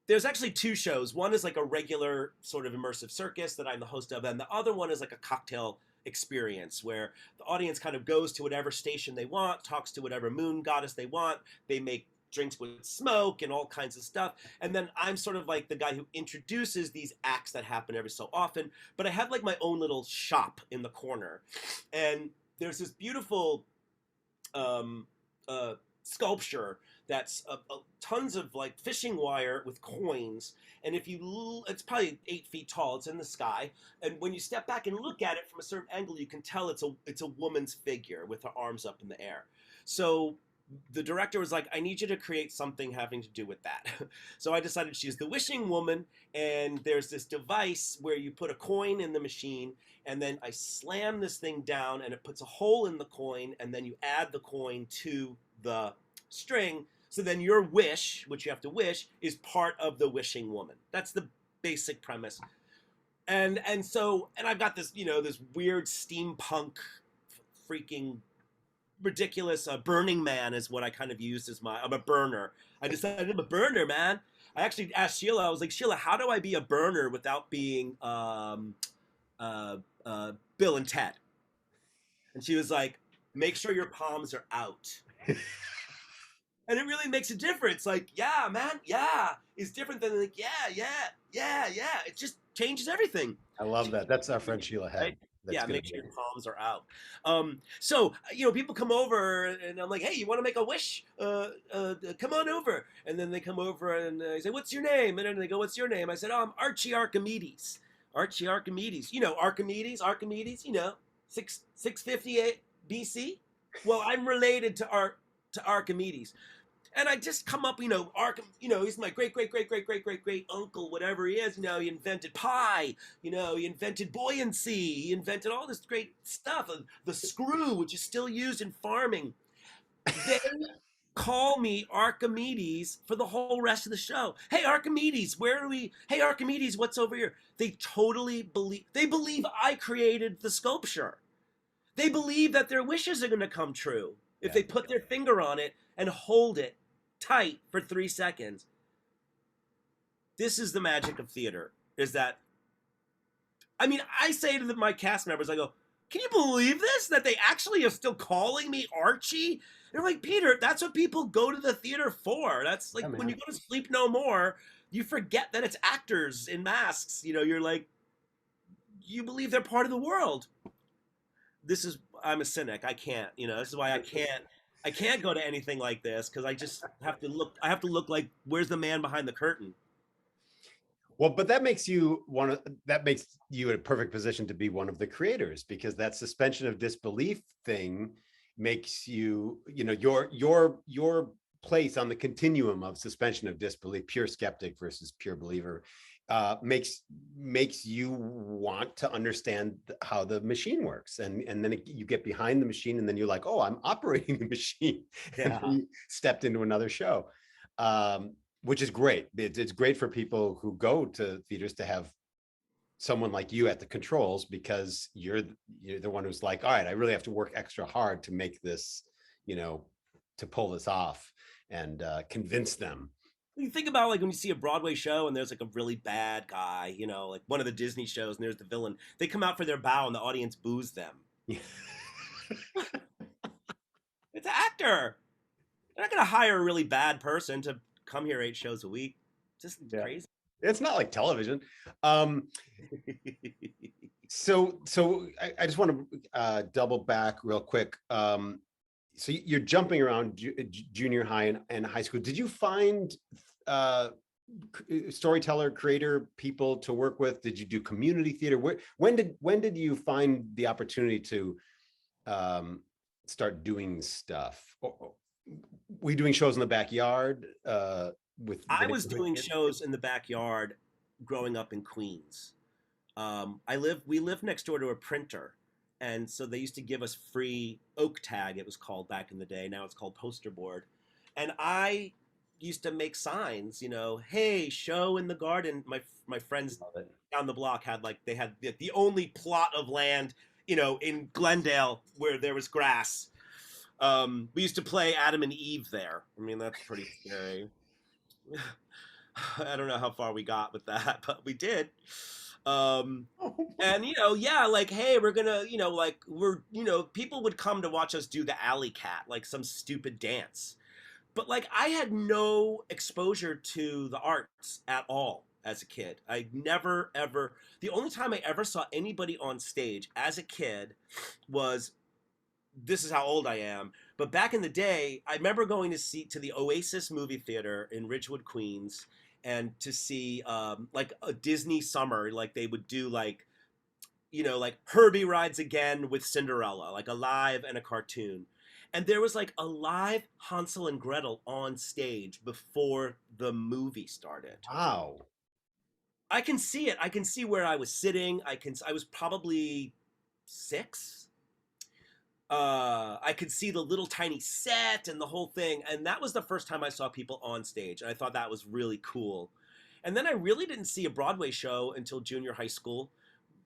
there's actually two shows. One is like a regular sort of immersive circus that I'm the host of, and the other one is like a cocktail experience where the audience kind of goes to whatever station they want, talks to whatever moon goddess they want. They make drinks with smoke and all kinds of stuff. And then I'm sort of like the guy who introduces these acts that happen every so often. But I have like my own little shop in the corner. And there's this beautiful um, sculpture that's tons of like fishing wire with coins, and if you it's probably 8 feet tall, it's in the sky, and when you step back and look at it from a certain angle, you can tell it's a woman's figure with her arms up in the air. So the director was like, I need you to create something having to do with that. So I decided she's the wishing woman, and there's this device where you put a coin in the machine, and then I slam this thing down, and it puts a hole in the coin, and then you add the coin to the string. So then your wish, which you have to wish, is part of the wishing woman. That's the basic premise. And I've got this, this weird steampunk freaking ridiculous Burning Man is what I kind of used as I'm a burner. I decided I'm a burner, man. I actually asked Sheila, I was like, Sheila, how do I be a burner without being Bill and Ted? And she was like, make sure your palms are out. And it really makes a difference. Like, yeah, man, yeah, is different than like, yeah, yeah, yeah, yeah. It just changes everything. I love that. That's our friend Sheila Head. Right? That's Yeah, gonna make be sure your palms are out. So people come over, and I'm like, hey, you want to make a wish? Come on over. And then they come over, and I say, what's your name? And then they go, what's your name? I said, oh, I'm Archie Archimedes. Archie Archimedes. Archimedes. 658 BC. Well, I'm related to Archimedes. And I just come up, he's my great, great, great, great, great, great, great uncle, whatever he is. He invented pi. He invented buoyancy. He invented all this great stuff. The screw, which is still used in farming. They call me Archimedes for the whole rest of the show. Hey, Archimedes, where are we? Hey, Archimedes, what's over here? They totally believe I created the sculpture. They believe that their wishes are going to come true if they put their finger on it and hold it tight for 3 seconds. This is the magic of theater, is that, I say to my cast members, I go, can you believe this? That they actually are still calling me Archie? They're like, Peter, that's what people go to the theater for. That's like when you go to Sleep No More, you forget that it's actors in masks. You're like, you believe they're part of the world. I'm a cynic. I can't, this is why I can't go to anything like this, because I just have to look like, where's the man behind the curtain? Well, but that makes you in a perfect position to be one of the creators, because that suspension of disbelief thing makes you, your place on the continuum of suspension of disbelief, pure skeptic versus pure believer, makes you want to understand how the machine works, and then you get behind the machine, and then you're like, oh, I'm operating the machine. Yeah. And you stepped into another show, which is great. It's great for people who go to theaters to have someone like you at the controls, because you're the one who's like, all right, I really have to work extra hard to make this, to pull this off, and convince them. You think about like when you see a Broadway show and there's like a really bad guy, like one of the Disney shows, and there's the villain. They come out for their bow and the audience boos them. It's an actor. They're not going to hire a really bad person to come here 8 shows a week. Just crazy. It's not like television. So I just want to double back real quick. So you're jumping around junior high and high school. Did you find storyteller creator people to work with? Did you do community theater? When did you find the opportunity to start doing stuff? Were you doing shows in the backyard? I was doing shows in the backyard growing up in Queens. We lived next door to a printer, and so they used to give us free oak tag. It was called back in the day. Now it's called poster board, and I used to make signs. Hey, show in the garden. My friends Love it. down the block had they had the only plot of land in Glendale where there was grass. We used to play Adam and Eve there. I mean, that's pretty scary. I don't know how far we got with that, but we did. Um, and yeah, like, hey, we're gonna, people would come to watch us do the alley cat, like some stupid dance. But like, I had no exposure to the arts at all as a kid. I never ever. The only time I ever saw anybody on stage as a kid was, this is how old I am. But back in the day, I remember going to the Oasis movie theater in Ridgewood, Queens, and to see like a Disney summer, like they would do like Herbie Rides Again with Cinderella, like a live and a cartoon. And there was like a live Hansel and Gretel on stage before the movie started. Wow. I can see it. I can see where I was sitting. I was probably 6. I could see the little tiny set and the whole thing, and that was the first time I saw people on stage, and I thought that was really cool. And then I really didn't see a Broadway show until junior high school.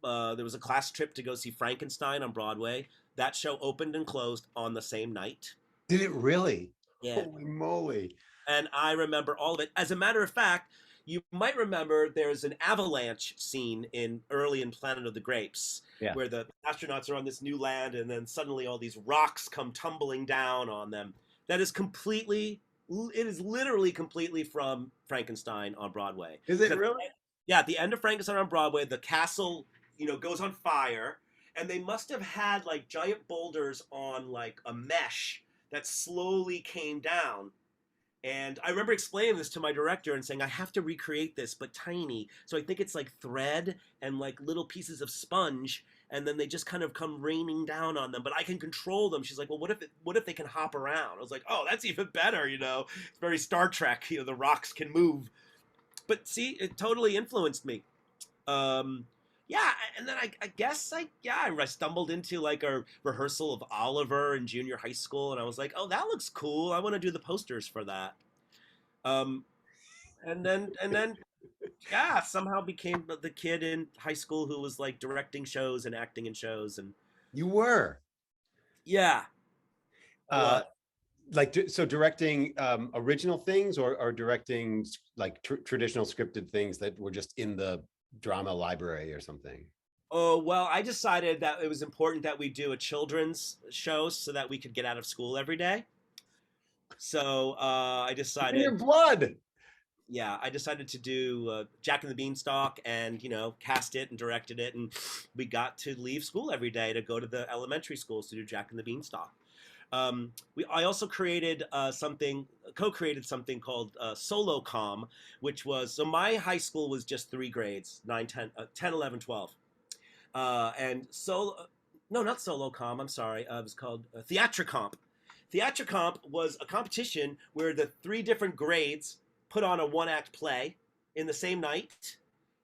There was a class trip to go see Frankenstein on Broadway. That show opened and closed on the same night. Did it really? Yeah. Holy moly. And I remember all of it. As a matter of fact, you might remember there's an avalanche scene early in Planet of the Grapes, Yeah. where the astronauts are on this new land, and then suddenly all these rocks come tumbling down on them. That is it is literally completely from Frankenstein on Broadway. Is it really? Yeah, at the end of Frankenstein on Broadway, the castle, goes on fire, and they must have had like giant boulders on like a mesh that slowly came down. And I remember explaining this to my director and saying, I have to recreate this, but tiny. So I think it's like thread and like little pieces of sponge, and then they just kind of come raining down on them. But I can control them. She's like, well, what if they can hop around? I was like, oh, that's even better. It's very Star Trek. The rocks can move. But see, it totally influenced me. Yeah, and then I guess I stumbled into like a rehearsal of Oliver in junior high school, and I was like, oh, that looks cool. I want to do the posters for that. Um, and then yeah, somehow became the kid in high school who was like directing shows and acting in shows, and You were. yeah, I Uh, was. so directing original things or directing like traditional scripted things that were just in the drama library or something. Oh, well, I decided that it was important that we do a children's show so that we could get out of school every day. So I In your decided, blood. yeah, I decided to do Jack and the Beanstalk, and cast it and directed it, and we got to leave school every day to go to the elementary schools to do Jack and the Beanstalk. I also co-created something called SoloCom, which was, so my high school was just 3 grades, 9, 10, 10, 11, 12. And solo, no, not SoloCom, I'm sorry, it was called Theatricomp. Theatricomp was a competition where the 3 different grades put on a one-act play in the same night,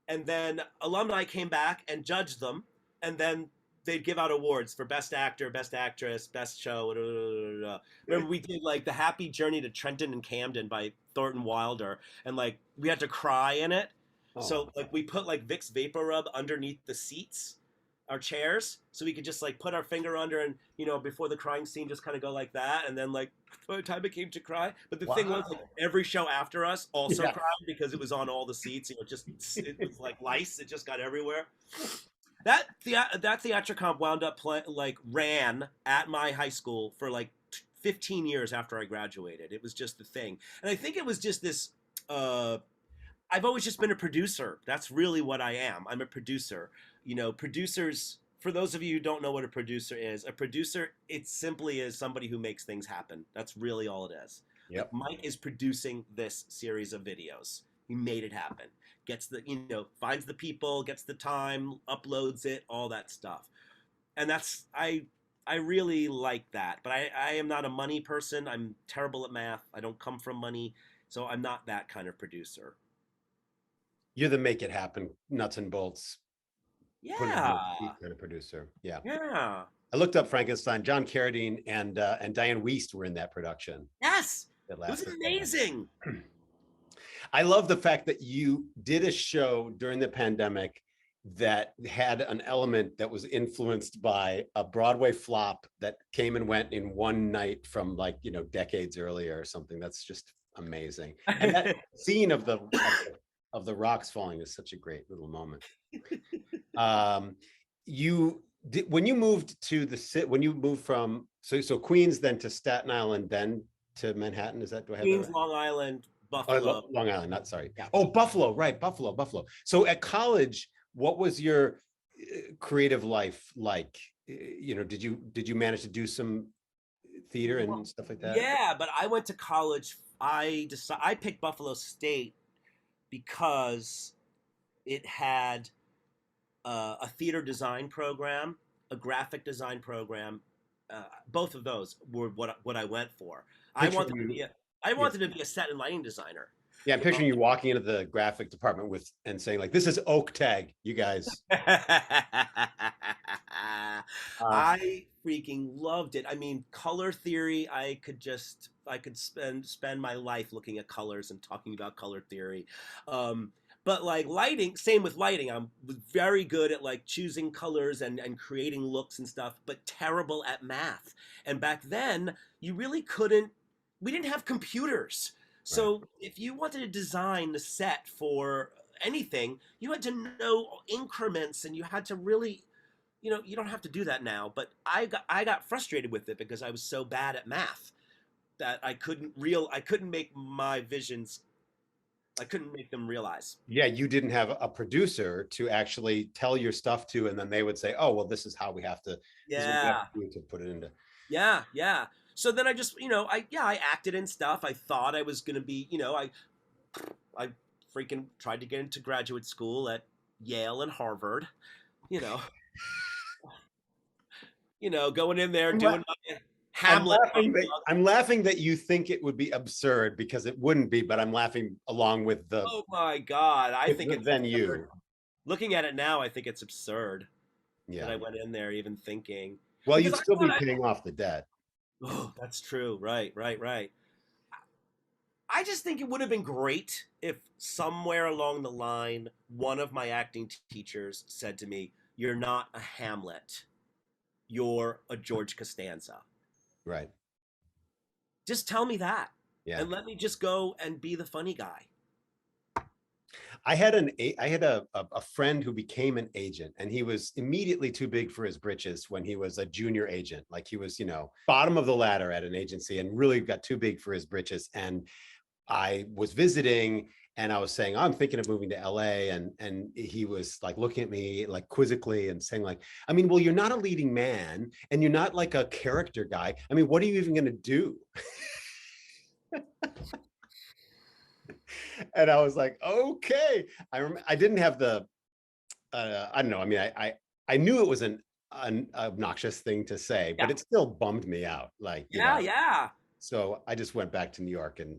and then alumni came back and judged them, and then they'd give out awards for best actor, best actress, best show. Blah, blah, blah. Remember, we did like the Happy Journey to Trenton and Camden by Thornton Wilder, and like we had to cry in it. Oh, So like we put like Vicks Vapor Rub underneath the seats, our chairs, so we could just like put our finger under, and before the crying scene, just kind of go like that, and then like by the time it came to cry. But the thing was, like, wow. every show after us also Yeah. cried because it was on all the seats. It was like lice. It just got everywhere. That Theatricomp wound up ran at my high school for like 15 years after I graduated. It was just the thing, and I think it was just this. I've always just been a producer. That's really what I am. I'm a producer. Producers. For those of you who don't know what a producer, it simply is somebody who makes things happen. That's really all it is. Like Yep. Mike is producing this series of videos. He made it happen. Gets finds the people, gets the time, uploads it, all that stuff. And I really like that. But I am not a money person. I'm terrible at math. I don't come from money, so I'm not that kind of producer. You're the make it happen nuts and bolts put it on Yeah. its feet kind of producer. Yeah. Yeah. I looked up Frankenstein. John Carradine and Diane Wiest were in that production Yes. that It was lasted a while. amazing. I love the fact that you did a show during the pandemic that had an element that was influenced by a Broadway flop that came and went in one night from like, decades earlier or something. That's just amazing. And that scene of the rocks falling is such a great little moment. You did when you moved to when you moved from Queens, then to Staten Island, then to Manhattan. Do I have that Queens, right? Long Island, Oh, Buffalo. Long Island, not sorry. Yeah. Oh, Buffalo, right? Buffalo. So at college, what was your creative life like? Did you manage to do some theater and Well, stuff like that? yeah, but I went to college. I picked Buffalo State because it had a theater design program, a graphic design program. Both of those were what I went for. I Picturing wanted to you, be I yeah, wanted to be a set and lighting designer. yeah. I'm picturing you walking into the graphic department and saying like, "This is oak tag, you guys." Uh, I freaking loved it. I mean, color theory, I could spend my life looking at colors and talking about color theory. But like lighting, same with lighting. I'm very good at like choosing colors and creating looks and stuff, but terrible at math. And back then, you really couldn't we didn't have computers. right. So if you wanted to design the set for anything, you had to know increments and you had to really, you don't have to do that now, but I got frustrated with it because I was so bad at math that I couldn't make my visions, I couldn't make them realize. Yeah, you didn't have a producer to actually tell your stuff to, and then they would say, "Oh, well, this is what we have Yeah. to do to put it into." Yeah, yeah. So then I just, I acted in stuff. I thought I was going to be, I freaking tried to get into graduate school at Yale and Harvard, you know, going in there I'm, la- doing my I'm Hamlet laughing that monologue. I'm laughing that you think it would be absurd because it wouldn't be, but I'm laughing along with Oh my God, I think the it's then absurd. you. Looking at it now, I think it's absurd that Yeah. I went in there even thinking Well, because you'd I still thought be paying off the debt. oh, that's true. Right, right, right. I just think it would have been great if somewhere along the line, one of my acting teachers said to me, "You're not a Hamlet. You're a George Costanza." Right. Just tell me that, Yeah. and let me just go and be the funny guy. I had a friend who became an agent, and he was immediately too big for his britches when he was a junior agent. Like he was, bottom of the ladder at an agency and really got too big for his britches. And I was visiting and I was saying, "I'm thinking of moving to LA." And he was like looking at me like quizzically and saying, like, "I mean, well, you're not a leading man and you're not like a character guy. I mean, what are you even gonna do?" And I was like, "Okay." I didn't have I don't know. I mean, I knew it was an obnoxious thing to say, Yeah, but it still bummed me out. yeah, yeah. So I just went back to New York and,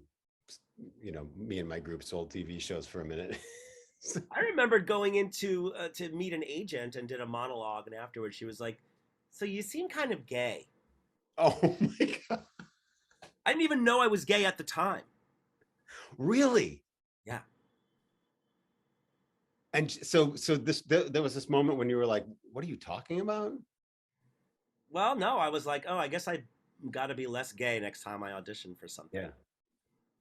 me and my group sold TV shows for a minute. I remembered going into to meet an agent and did a monologue, and afterwards she was like, "So you seem kind of gay." Oh my God. I didn't even know I was gay at the time. Really? Yeah. And so there was this moment when you were like, "What are you talking about?" Well, no, I was like, oh, I guess I got to be less gay next time I audition for Yeah. something. Uh,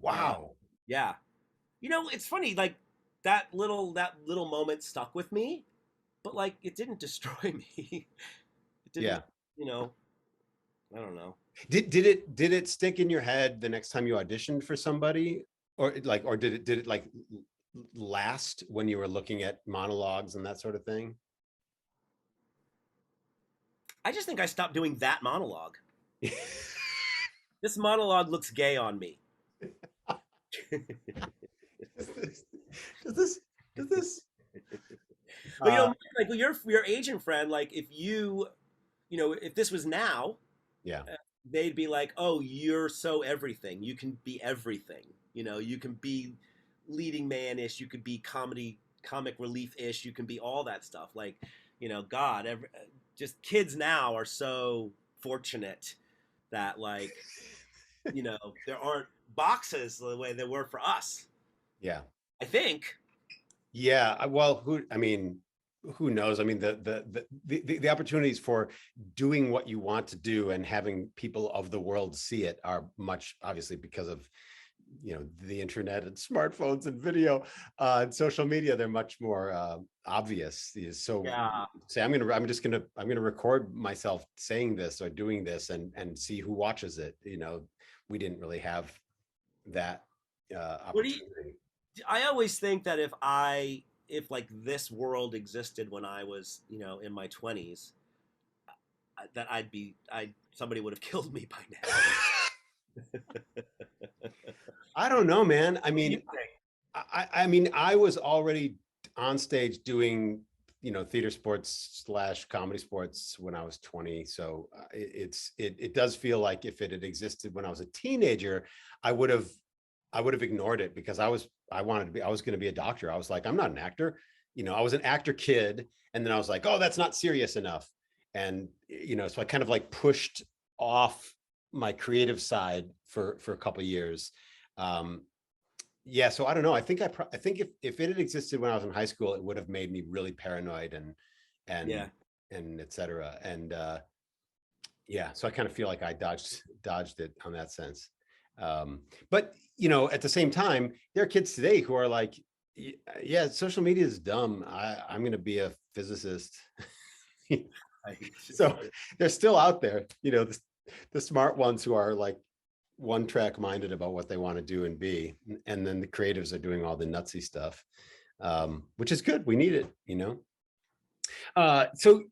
Wow. yeah. It's funny, like that little moment stuck with me, but like it didn't destroy me. It didn't, Yeah. you know, I don't know. Did it stick in your head the next time you auditioned for somebody, or did it like last when you were looking at monologues and that sort of thing? I just think I stopped doing that monologue. This monologue looks gay on me. Does this does this does this But uh like your agent friend, like if if this was now, yeah. they'd be like, "Oh, you're so everything. You can be everything. You can be leading man-ish. You could be comic relief-ish. You can be all that stuff." Like, God, just kids now are so fortunate that like, there aren't boxes the way there were for us. Yeah. I think. Yeah, well, I mean, who knows? I mean, the opportunities for doing what you want to do and having people of the world see it are much, obviously, because of, the internet and smartphones and video and social media. They're much more obvious. So Yeah. say I'm gonna record myself saying this or doing this and see who watches it. We didn't really have that What do you? opportunity. I always think that if like this world existed when I was, in my 20s, that I somebody would have killed me by now. I don't know, man. I What do you mean, think? I was already on stage doing, theater sports / comedy sports when I was 20. So it does feel like if it had existed when I was a teenager, I would have ignored it because I was going to be a doctor. I was like, I'm not an actor. I was an actor kid. And then I was like, oh, that's not serious enough. And, so I kind of like pushed off my creative side for a couple of years. Um, yeah, so I don't know. I think if it had existed when I was in high school, it would have made me really paranoid and Yeah. and et cetera. And yeah, so I kind of feel like I dodged it on that sense. But at the same time, there are kids today who are like, yeah, social media is dumb. I'm going to be a physicist. Right. So they're still out there, the smart ones who are like one track minded about what they want to do and be. And then the creatives are doing all the nutsy stuff, which is good. We need it. So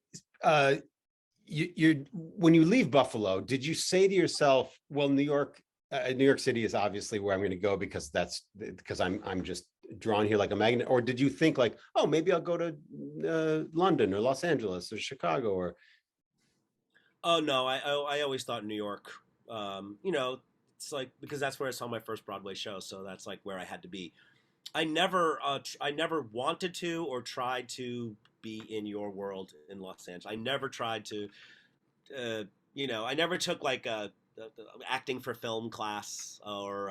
you when you leave Buffalo, did you say to yourself, well, New York City is obviously where I'm going to go because I'm just drawn here like a magnet, or did you think like, oh, maybe I'll go to London or Los Angeles or Chicago or Oh no, I always thought New York. It's like because that's where I saw my first Broadway show, so that's like where I had to be. I never wanted to or tried to be in your world in Los Angeles. I never tried to. Uh, I never took like a acting for film class or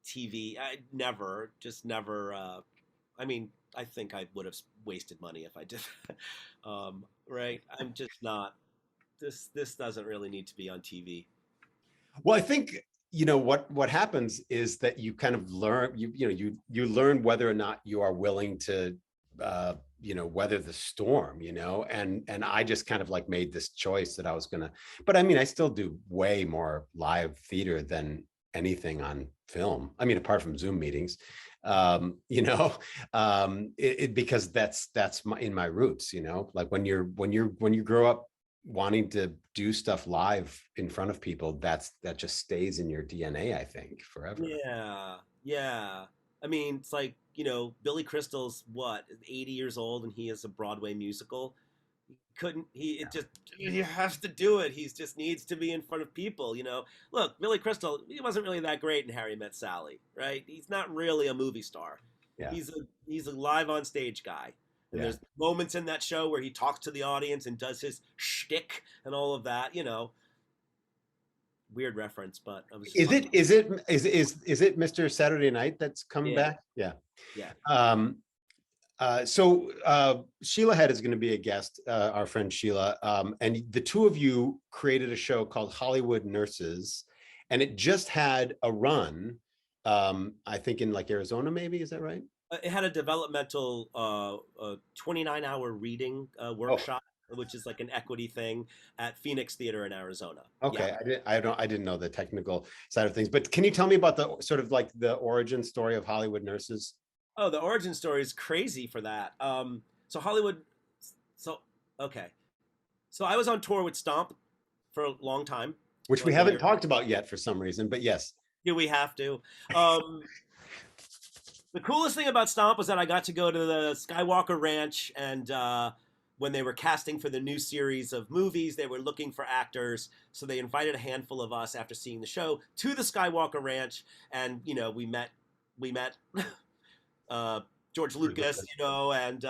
TV. I never, just never. I mean, I think I would have wasted money if I did. Right? I'm just not. This doesn't really need to be on TV. well, I think what happens is that you kind of learn you learn whether or not you are willing to weather the storm, and I just kind of like made this choice that I was gonna, but I mean I still do way more live theater than anything on film. I mean, apart from Zoom meetings, because that's in my roots, like when you grow up wanting to do stuff live in front of people, that just stays in your DNA, I think, forever. Yeah, yeah. I mean, it's like, Billy Crystal's what, 80 years old and he has a Broadway musical. He couldn't, he has to do it. He just needs to be in front of people. Look, Billy Crystal, he wasn't really that great in Harry Met Sally, right? He's not really a movie star. Yeah, He's a live on stage guy. And yeah. there's moments in that show where he talks to the audience and does his shtick and all of that. Weird reference, but I was just Is talking it about. is it is it Mr. Saturday Night that's come Yeah, back? Yeah. yeah. Um, so Sheila Head is going to be a guest, our friend Sheila, and the two of you created a show called Hollywood Nurses, and it just had a run. I think in like Arizona, maybe, is that right? It had a developmental 29-hour reading Oh, workshop, which is like an equity thing at Phoenix Theater in Arizona. Yeah. okay. I didn't know the technical side of things, but can you tell me about the sort of like the origin story of Hollywood Nurses? Oh, the origin story is crazy for that. So Hollywood. So okay. So I was on tour with Stomp for a long time, Which we like a haven't year. talked about yet for some reason, but yes. Do we have to? Um, the coolest thing about Stomp was that I got to go to the Skywalker Ranch, and when they were casting for the new series of movies, they were looking for actors. So they invited a handful of us after seeing the show to the Skywalker Ranch, and we met uh, George Lucas, and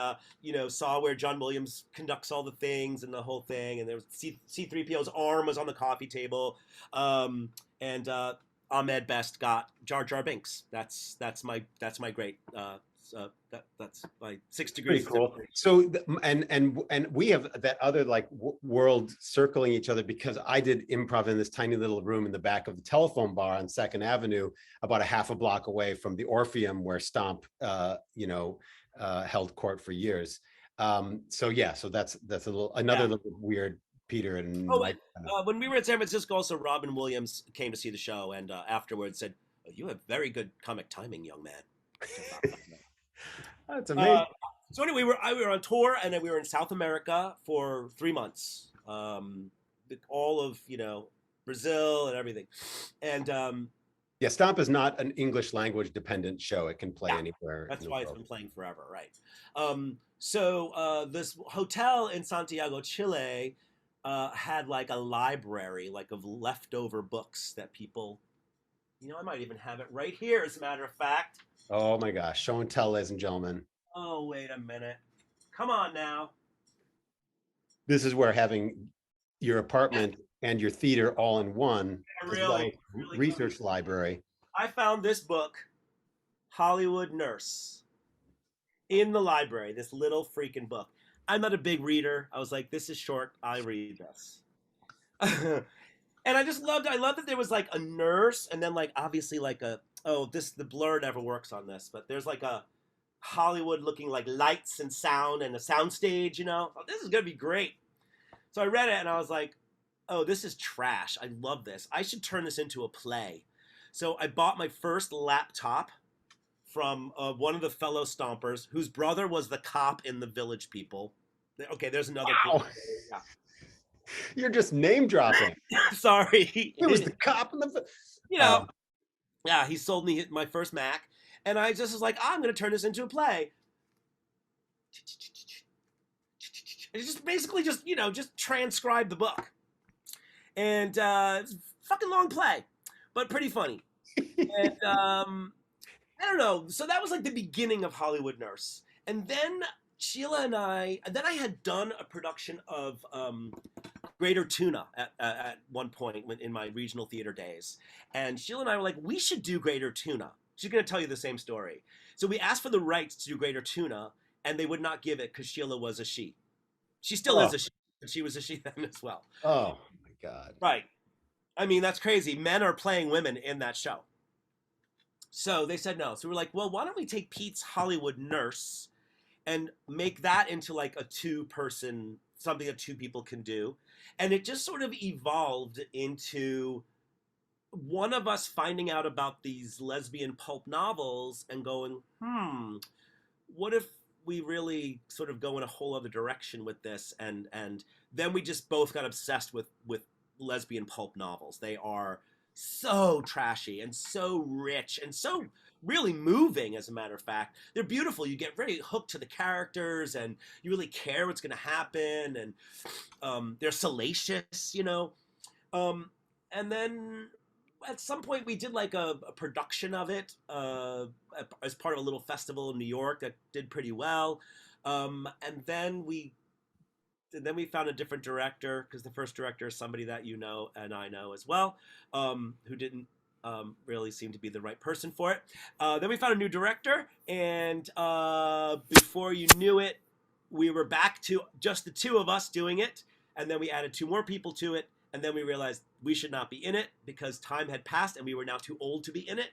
saw where John Williams conducts all the things and the whole thing. And there was C3PO's arm was on the coffee table, and Ahmed Best got Jar Jar Binks. That's my great. That's my 6 degrees. Pretty cool. So, and we have that other like world circling each other, because I did improv in this tiny little room in the back of the Telephone Bar on 2nd Avenue, about a half a block away from the Orpheum, where Stomp, held court for years. So that's another little weird Peter and Oh, Mike. when we were in San Francisco, also Robin Williams came to see the show, and afterwards said, oh, "You have very good comic timing, young man." That's amazing. So anyway, we were on tour, and then we were in South America for 3 months, all of Brazil and everything, and yeah, Stomp is not an English language dependent show. It can play anywhere. That's why it's been playing forever, right? So this hotel in Santiago, Chile, had like a library, like of leftover books that people, I might even have it right here, as a matter of fact. Oh my gosh, show and tell, ladies and gentlemen. Oh, wait a minute. Come on now. This is where having your apartment and your theater all in one, really research library. I found this book, Hollywood Nurse, in the library, this little freaking book. I'm not a big reader. I was like, this is short. I read this. And I love that there was like a nurse, and then like obviously like the blur never works on this, but there's like a Hollywood looking like lights and sound and a sound stage, Oh, this is gonna be great. So I read it and I was like, oh, this is trash. I love this. I should turn this into a play. So I bought my first laptop from one of the fellow Stompers, whose brother was the cop in The Village People. Okay, there's another. Wow. Yeah. You're just name dropping. Sorry. It was the cop in the. Yeah, he sold me my first Mac, and I just was like, I'm going to turn this into a play. It's just basically just transcribe the book. And it's a fucking long play, but pretty funny. And I don't know. So that was like the beginning of Hollywood Nurse. And then Sheila and I had done a production of Greater Tuna at one point in my regional theater days. And Sheila and I were like, we should do Greater Tuna. She's going to tell you the same story. So we asked for the rights to do Greater Tuna, and they would not give it because Sheila was a she. She still is a she, but she was a she then as well. Oh, my God. Right. I mean, that's crazy. Men are playing women in that show. So they said no. So we're like, well, why don't we take Pete's Hollywood Nurse and make that into like a two-person, something that two people can do. And it just sort of evolved into one of us finding out about these lesbian pulp novels and going, what if we really sort of go in a whole other direction with this? And then we just both got obsessed with lesbian pulp novels. They are so trashy and so rich and so really moving, as a matter of fact. They're beautiful. You get very hooked to the characters, and you really care what's going to happen, and they're salacious, and then at some point we did like a production of it as part of a little festival in New York that did pretty well, and then we found a different director, because the first director is somebody that you know and I know as well, who didn't really seem to be the right person for it. Then we found a new director, and before you knew it, we were back to just the two of us doing it, and then we added 2 more people to it, and then we realized we should not be in it because time had passed and we were now too old to be in it.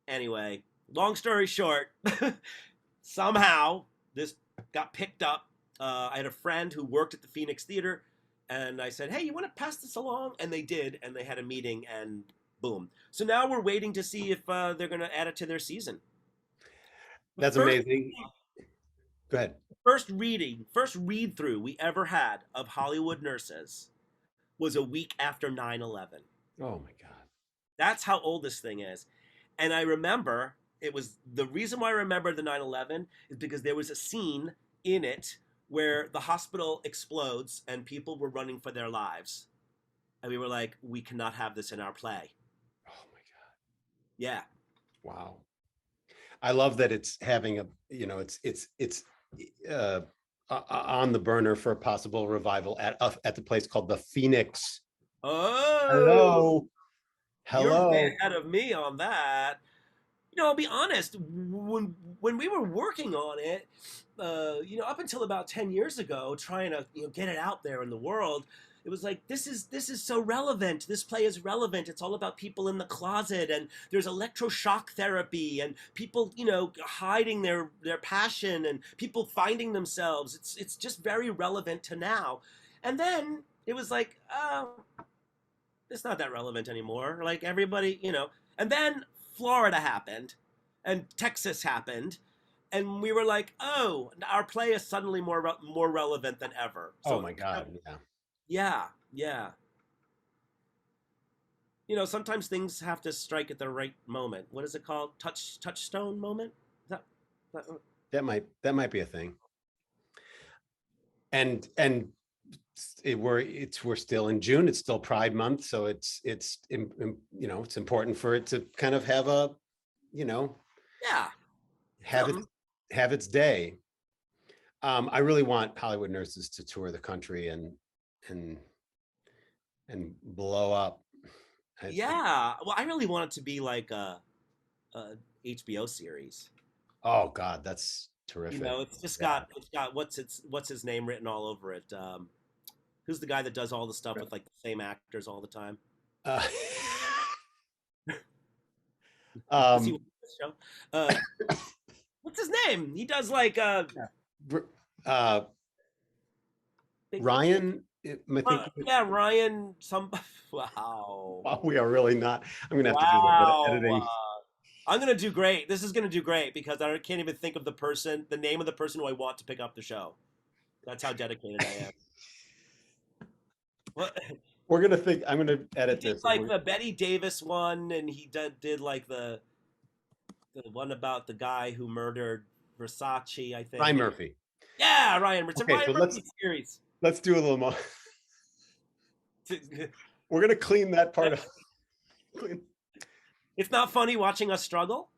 Anyway, long story short, somehow this got picked up. I had a friend who worked at the Phoenix Theater, and I said, hey, you want to pass this along? And they did, and they had a meeting, and boom. So now we're waiting to see if they're going to add it to their season. That's amazing. Go ahead. First read-through we ever had of Hollywood Nurses was a week after 9/11. Oh, my God. That's how old this thing is. And I remember, it was the reason why I remember the 9/11 is because there was a scene in it where the hospital explodes and people were running for their lives. And we were like, we cannot have this in our play. Oh, my God. Yeah. Wow. I love that it's having a, it's uh, on the burner for a possible revival at the place called the Phoenix. Oh, Hello, you're way hello. ahead of me on that. I'll be honest. When we were working on it, up until about 10 years ago, trying to get it out there in the world, it was like this is so relevant. This play is relevant. It's all about people in the closet, and there's electroshock therapy, and people hiding their passion, and people finding themselves. It's just very relevant to now. And then it was like, oh, it's not that relevant anymore. Like everybody, And then Florida happened, and Texas happened, and we were like, oh, our play is suddenly more relevant than ever. Oh So my God, yeah. yeah, yeah. Sometimes things have to strike at the right moment. What is it called? Touchstone moment. That That might be a thing. And we're still in June. It's still Pride Month, so it's important for it to kind of have a you know yeah, have it something. have its day. I really want Hollywood Nurses to tour the country and and blow up. Yeah. Well, I really want it to be like a HBO series. Oh God, that's terrific. Yeah. It's got what's his name written all over it. Who's the guy that does all the stuff with like the same actors all the time? Uh, Does he um, watch this show? What's his name? He does like uh, big. Ryan, I think. Yeah, Ryan. Some. Wow. Wow, we are really not. I'm gonna have to do a little bit of Wow. editing. I'm gonna do great. This is gonna do great because I can't even think of the name of the person who I want to pick up the show. That's how dedicated I am. What? We're gonna think. I'm gonna He edit did this, and like the Betty Davis one, and he did like the one about the guy who murdered Versace, I Ryan think. Murphy. Yeah, Ryan. It's a Okay, Ryan so let's Murphy series. let's do a little more. We're gonna clean that part of. Clean. It's not funny watching us struggle.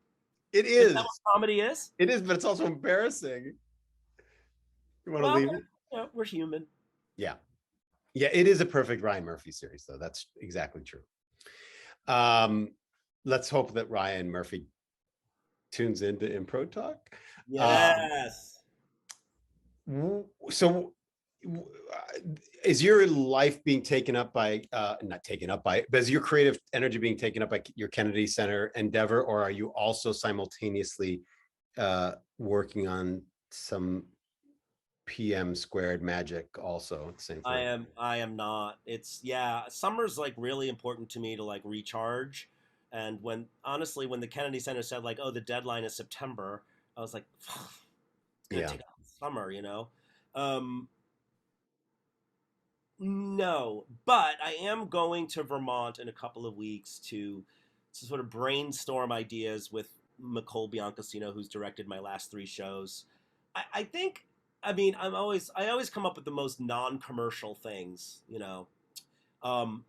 It Is that is. what comedy is? It is, but it's also embarrassing. You want to Well, leave it? we're human. Yeah, yeah. It is a perfect Ryan Murphy series, though. That's exactly true. Um, let's hope that Ryan Murphy tunes into Impro Talk. Yes. So is your life being taken up by not taken up by, but is your creative energy being taken up by your Kennedy Center endeavor, or are you also simultaneously working on some PM squared magic also at the same I time? am I am not. It's yeah, summer's like really important to me to like recharge. And when the Kennedy Center said like, oh, the deadline is September, I was like, it's gonna Yeah. take summer. Um, no, but I am going to Vermont in a couple of weeks to sort of brainstorm ideas with Nicole Biancasino, who's directed my last three shows. I think, I mean, I always come up with the most non-commercial things. Um,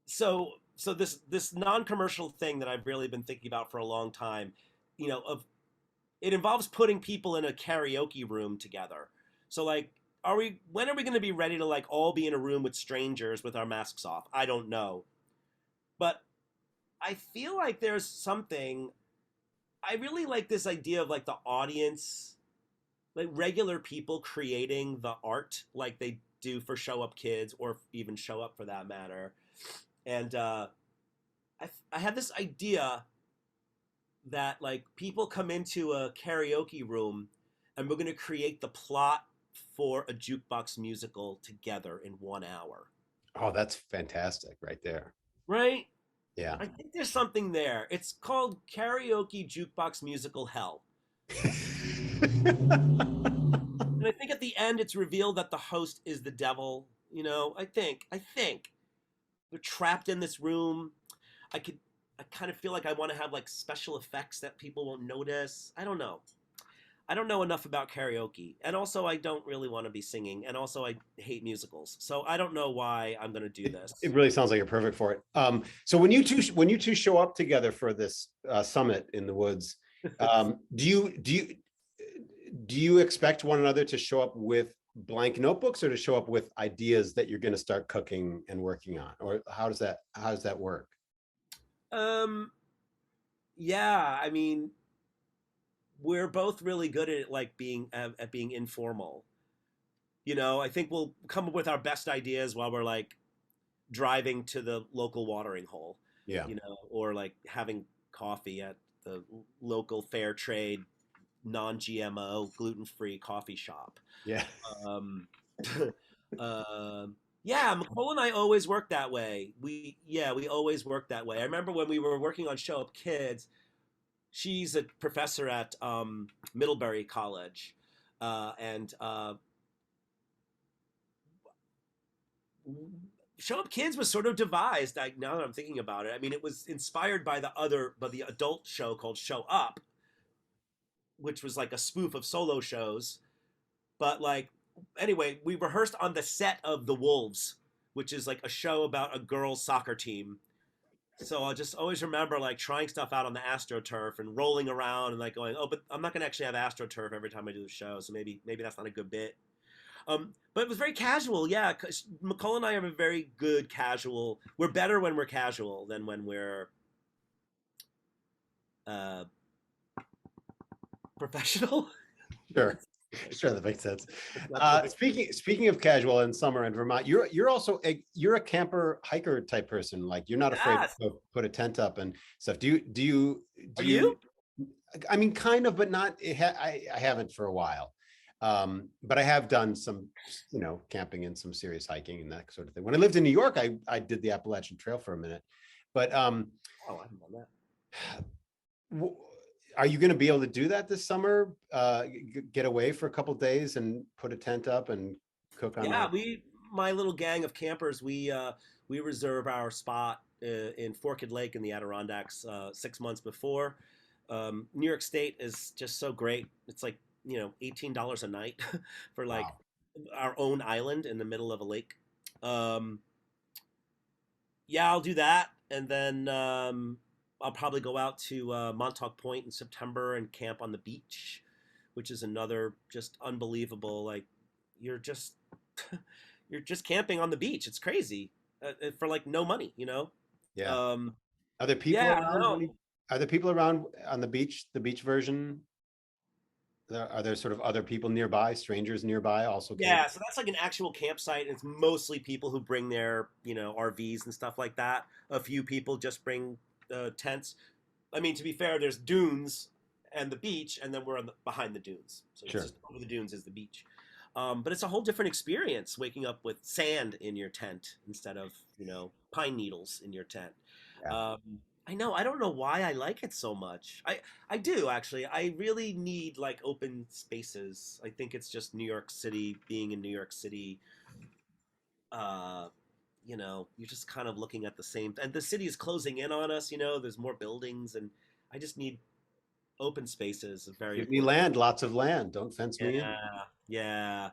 so this non-commercial thing that I've really been thinking about for a long time, of it involves putting people in a karaoke room together. So like, when are we going to be ready to like all be in a room with strangers with our masks off? I don't know. But I feel like there's something I really like this idea of like the audience, like regular people creating the art like they do for Show Up Kids or even Show Up for that matter. And I had this idea that like people come into a karaoke room and we're going to create the plot for a jukebox musical together in 1 hour. Oh, that's fantastic right there. Right? Yeah. I think there's something there. It's called Karaoke Jukebox Musical Hell. And I think at the end it's revealed that the host is the devil. I think they're trapped in this room. I could I kind of feel like I want to have like special effects that people won't notice. I don't know. I don't know enough about karaoke, and also I don't really want to be singing, and also I hate musicals, so I don't know why I'm going to do It this. really sounds like you're perfect for it. So when you two show up together for this summit in the woods, do you expect one another to show up with blank notebooks or to show up with ideas that you're going to start cooking and working on, or how does that work? um, yeah, I mean, we're both really good at like being at being informal. I think we'll come up with our best ideas while we're like driving to the local watering hole, Yeah, or like having coffee at the local fair trade, non-GMO, gluten-free coffee shop. yeah. Um, yeah, Nicole and I always work that way. We always work that way. I remember when we were working on Show Up Kids. She's a professor at Middlebury College, and Show Up Kids was sort of devised. Now that I'm thinking about it, I mean, it was inspired by the adult show called Show Up, which was like a spoof of solo shows. But like, anyway, we rehearsed on the set of The Wolves, which is like a show about a girls' soccer team. So I'll just always remember like trying stuff out on the AstroTurf and rolling around and like going, oh, but I'm not gonna actually have AstroTurf every time I do the show, so maybe that's not a good bit. But it was very casual, yeah. Cause McCall and I have a very good casual. We're better when we're casual than when we're uh, professional. Sure. Sure, that makes sense. That's not the right. Speaking of casual in summer in Vermont, you're also a camper hiker type person. Like you're not afraid Yes. to put a tent up and stuff. Do Are you? you? I mean, kind of, but not. I haven't for a while, but I have done some, camping and some serious hiking and that sort of thing. When I lived in New York, I did the Appalachian Trail for a minute, but Oh, I haven't done that. w- are you going to be able to do that this summer? Get away for a couple days and put a tent up and cook on Yeah, a. my little gang of campers, we reserve our spot in Forked Lake in the Adirondacks 6 months before. New York State is just so great. It's like $18 a night for like Wow. our own island in the middle of a lake. Um, yeah, I'll do that, and then I'll probably go out to Montauk Point in September and camp on the beach, which is another just unbelievable. Like you're just you're just camping on the beach. It's crazy for like no money. Yeah. Um, Are there people yeah, around no, when you? Are there people around on the beach version? Are there sort of other people nearby, strangers nearby, also yeah. camping? So that's like an actual campsite, and it's mostly people who bring their RVs and stuff like that. A few people just bring tents. I mean, to be fair, there's dunes and the beach, and then we're behind the dunes. So it's Sure. just over the dunes is the beach. But it's a whole different experience waking up with sand in your tent instead of pine needles in your tent. Yeah. Um, I know. I don't know why I like it so much. I do actually. I really need like open spaces. I think it's just New York City. Being in New York City, uh, you're just kind of looking at the same, and the city is closing in on us. There's more buildings, and I just need open spaces. Is very Give me important. land, lots of land. Don't fence me in. Yeah, yeah.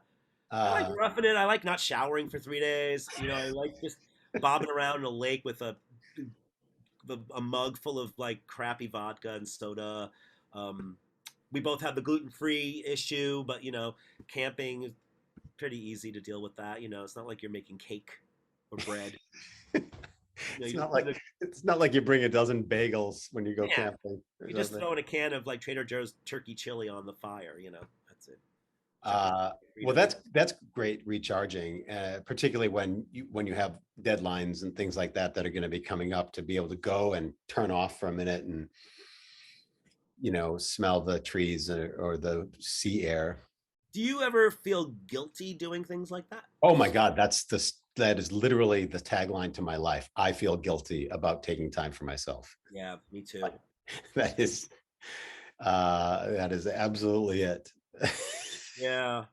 I like Uh, roughing it. I like not showering for 3 days. I like just bobbing around in a lake with a mug full of like crappy vodka and soda. Um, we both have the gluten-free issue, but camping is pretty easy to deal with that. It's not like you're making cake or bread. it's You just not put like it. it's not like you bring a dozen bagels when you go Yeah, camping or you just something. throw in a can of like Trader Joe's turkey chili on the fire. That's it. Chuck it in Well, the burrito. that's great recharging, particularly when you have deadlines and things like that are going to be coming up to be able to go and turn off for a minute and smell the trees or the sea air. Do you ever feel guilty doing things like that? Oh my God, that is literally the tagline to my life. I feel guilty about taking time for myself. Yeah, me too. Like, that is that is absolutely it. Yeah.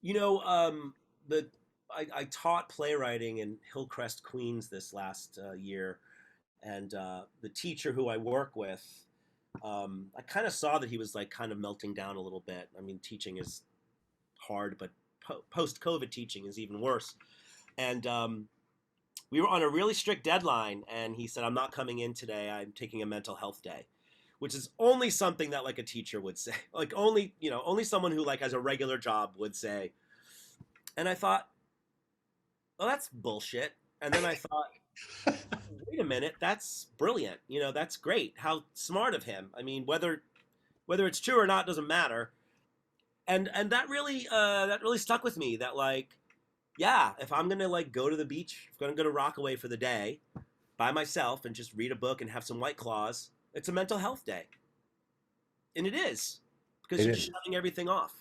You know, the I taught playwriting in Hillcrest, Queens this last year, and the teacher who I work with, I kind of saw that he was like kind of melting down a little bit. I mean, teaching is hard, but post COVID teaching is even worse. And we were on a really strict deadline, and he said, "I'm not coming in today. I'm taking a mental health day," which is only something that like a teacher would say, like only only someone who like has a regular job would say. And I thought, "Oh, that's bullshit." And then I thought, "Wait a minute, that's brilliant. That's great. How smart of him. I mean, whether it's true or not doesn't matter." And that really stuck with me. That like, yeah, if I'm gonna like go to the beach, if I'm gonna go to Rockaway for the day by myself and just read a book and have some White Claws, it's a mental health day, and it is because It you're is. shutting everything off.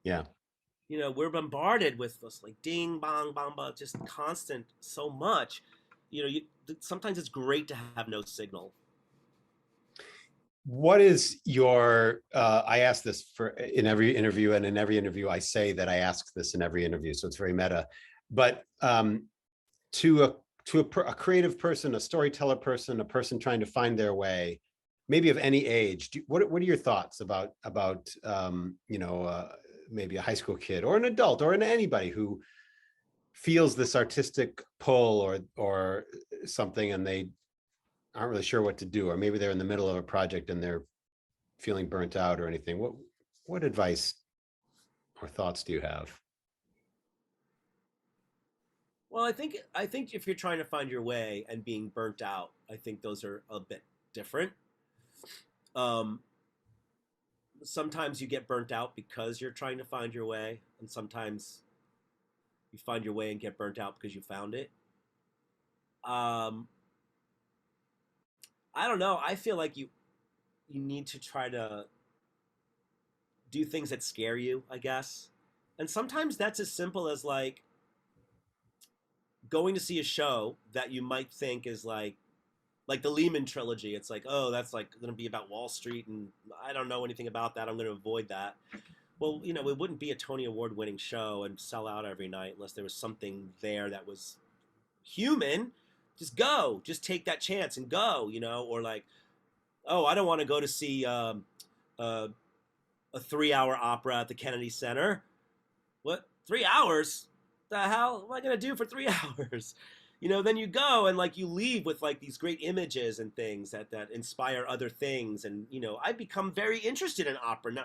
Yeah. We're bombarded with this like ding bong bamba, just constant so much. Sometimes it's great to have no signal. What is your, I ask this for in every interview, and in every interview I say that I ask this in every interview, so it's very meta. But to a creative person, a storyteller person, a person trying to find their way, maybe of any age, what are your thoughts about maybe a high school kid or an adult or anybody who feels this artistic pull or something, and they aren't really sure what to do, or maybe they're in the middle of a project and they're feeling burnt out or anything? What advice or thoughts do you have? Well, I think if you're trying to find your way and being burnt out, I think those are a bit different. Um, Sometimes you get burnt out because you're trying to find your way, and sometimes you find your way and get burnt out because you found it. Um, I don't know. I feel like you need to try to do things that scare you, I guess. And sometimes that's as simple as like going to see a show that you might think is like the Lehman trilogy. It's like, oh, that's like going to be about Wall Street, and I don't know anything about that. I'm going to avoid that. Well, it wouldn't be a Tony Award winning show and sell out every night unless there was something there that was human. Just go, just take that chance and go, or like, oh, I don't want to go to see uh, a 3 hour opera at the Kennedy Center. What, 3 hours? The hell am I gonna do for 3 hours? Then you go and like you leave with like these great images and things that inspire other things. And I become very interested in opera now.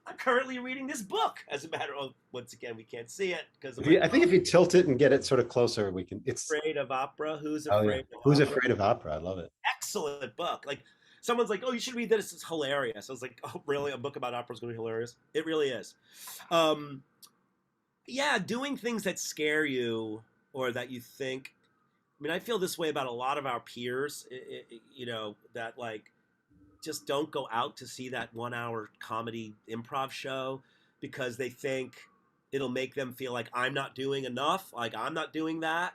I'm currently reading this book. As a matter of, once again, we can't see it because of my I think if you tilt it and get it sort of closer, we can. It's afraid of opera. Who's Oh yeah, afraid of Who's opera? Afraid of Opera? I love it. Excellent book. Like someone's like, "Oh, you should read this. It's hilarious." I was like, "Oh, really? A book about opera is going to be hilarious?" It really is. Um, yeah, doing things that scare you or that you think. I mean, I feel this way about a lot of our peers. That like just don't go out to see that 1 hour comedy improv show because they think it'll make them feel like I'm not doing enough, like I'm not doing that,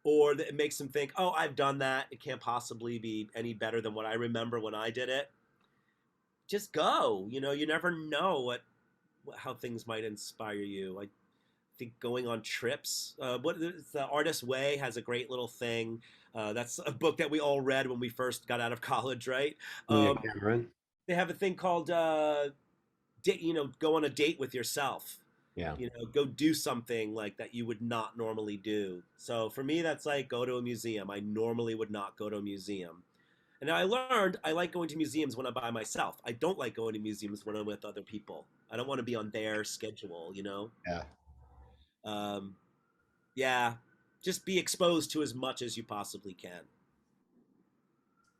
or that it makes them think, oh, I've done that. It can't possibly be any better than what I remember when I did it. Just go. You never know how things might inspire you. I think going on trips. The Artist's Way has a great little thing. That's a book that we all read when we first got out of college, right? Julia Um, Cameron. they have a thing called go on a date with yourself. Yeah, Go do something like that you would not normally do. So for me, that's like go to a museum. I normally would not go to a museum. And I learned I like going to museums when I'm by myself. I don't like going to museums when I'm with other people. I don't want to be on their schedule. yeah, Um, yeah, just be exposed to as much as you possibly can.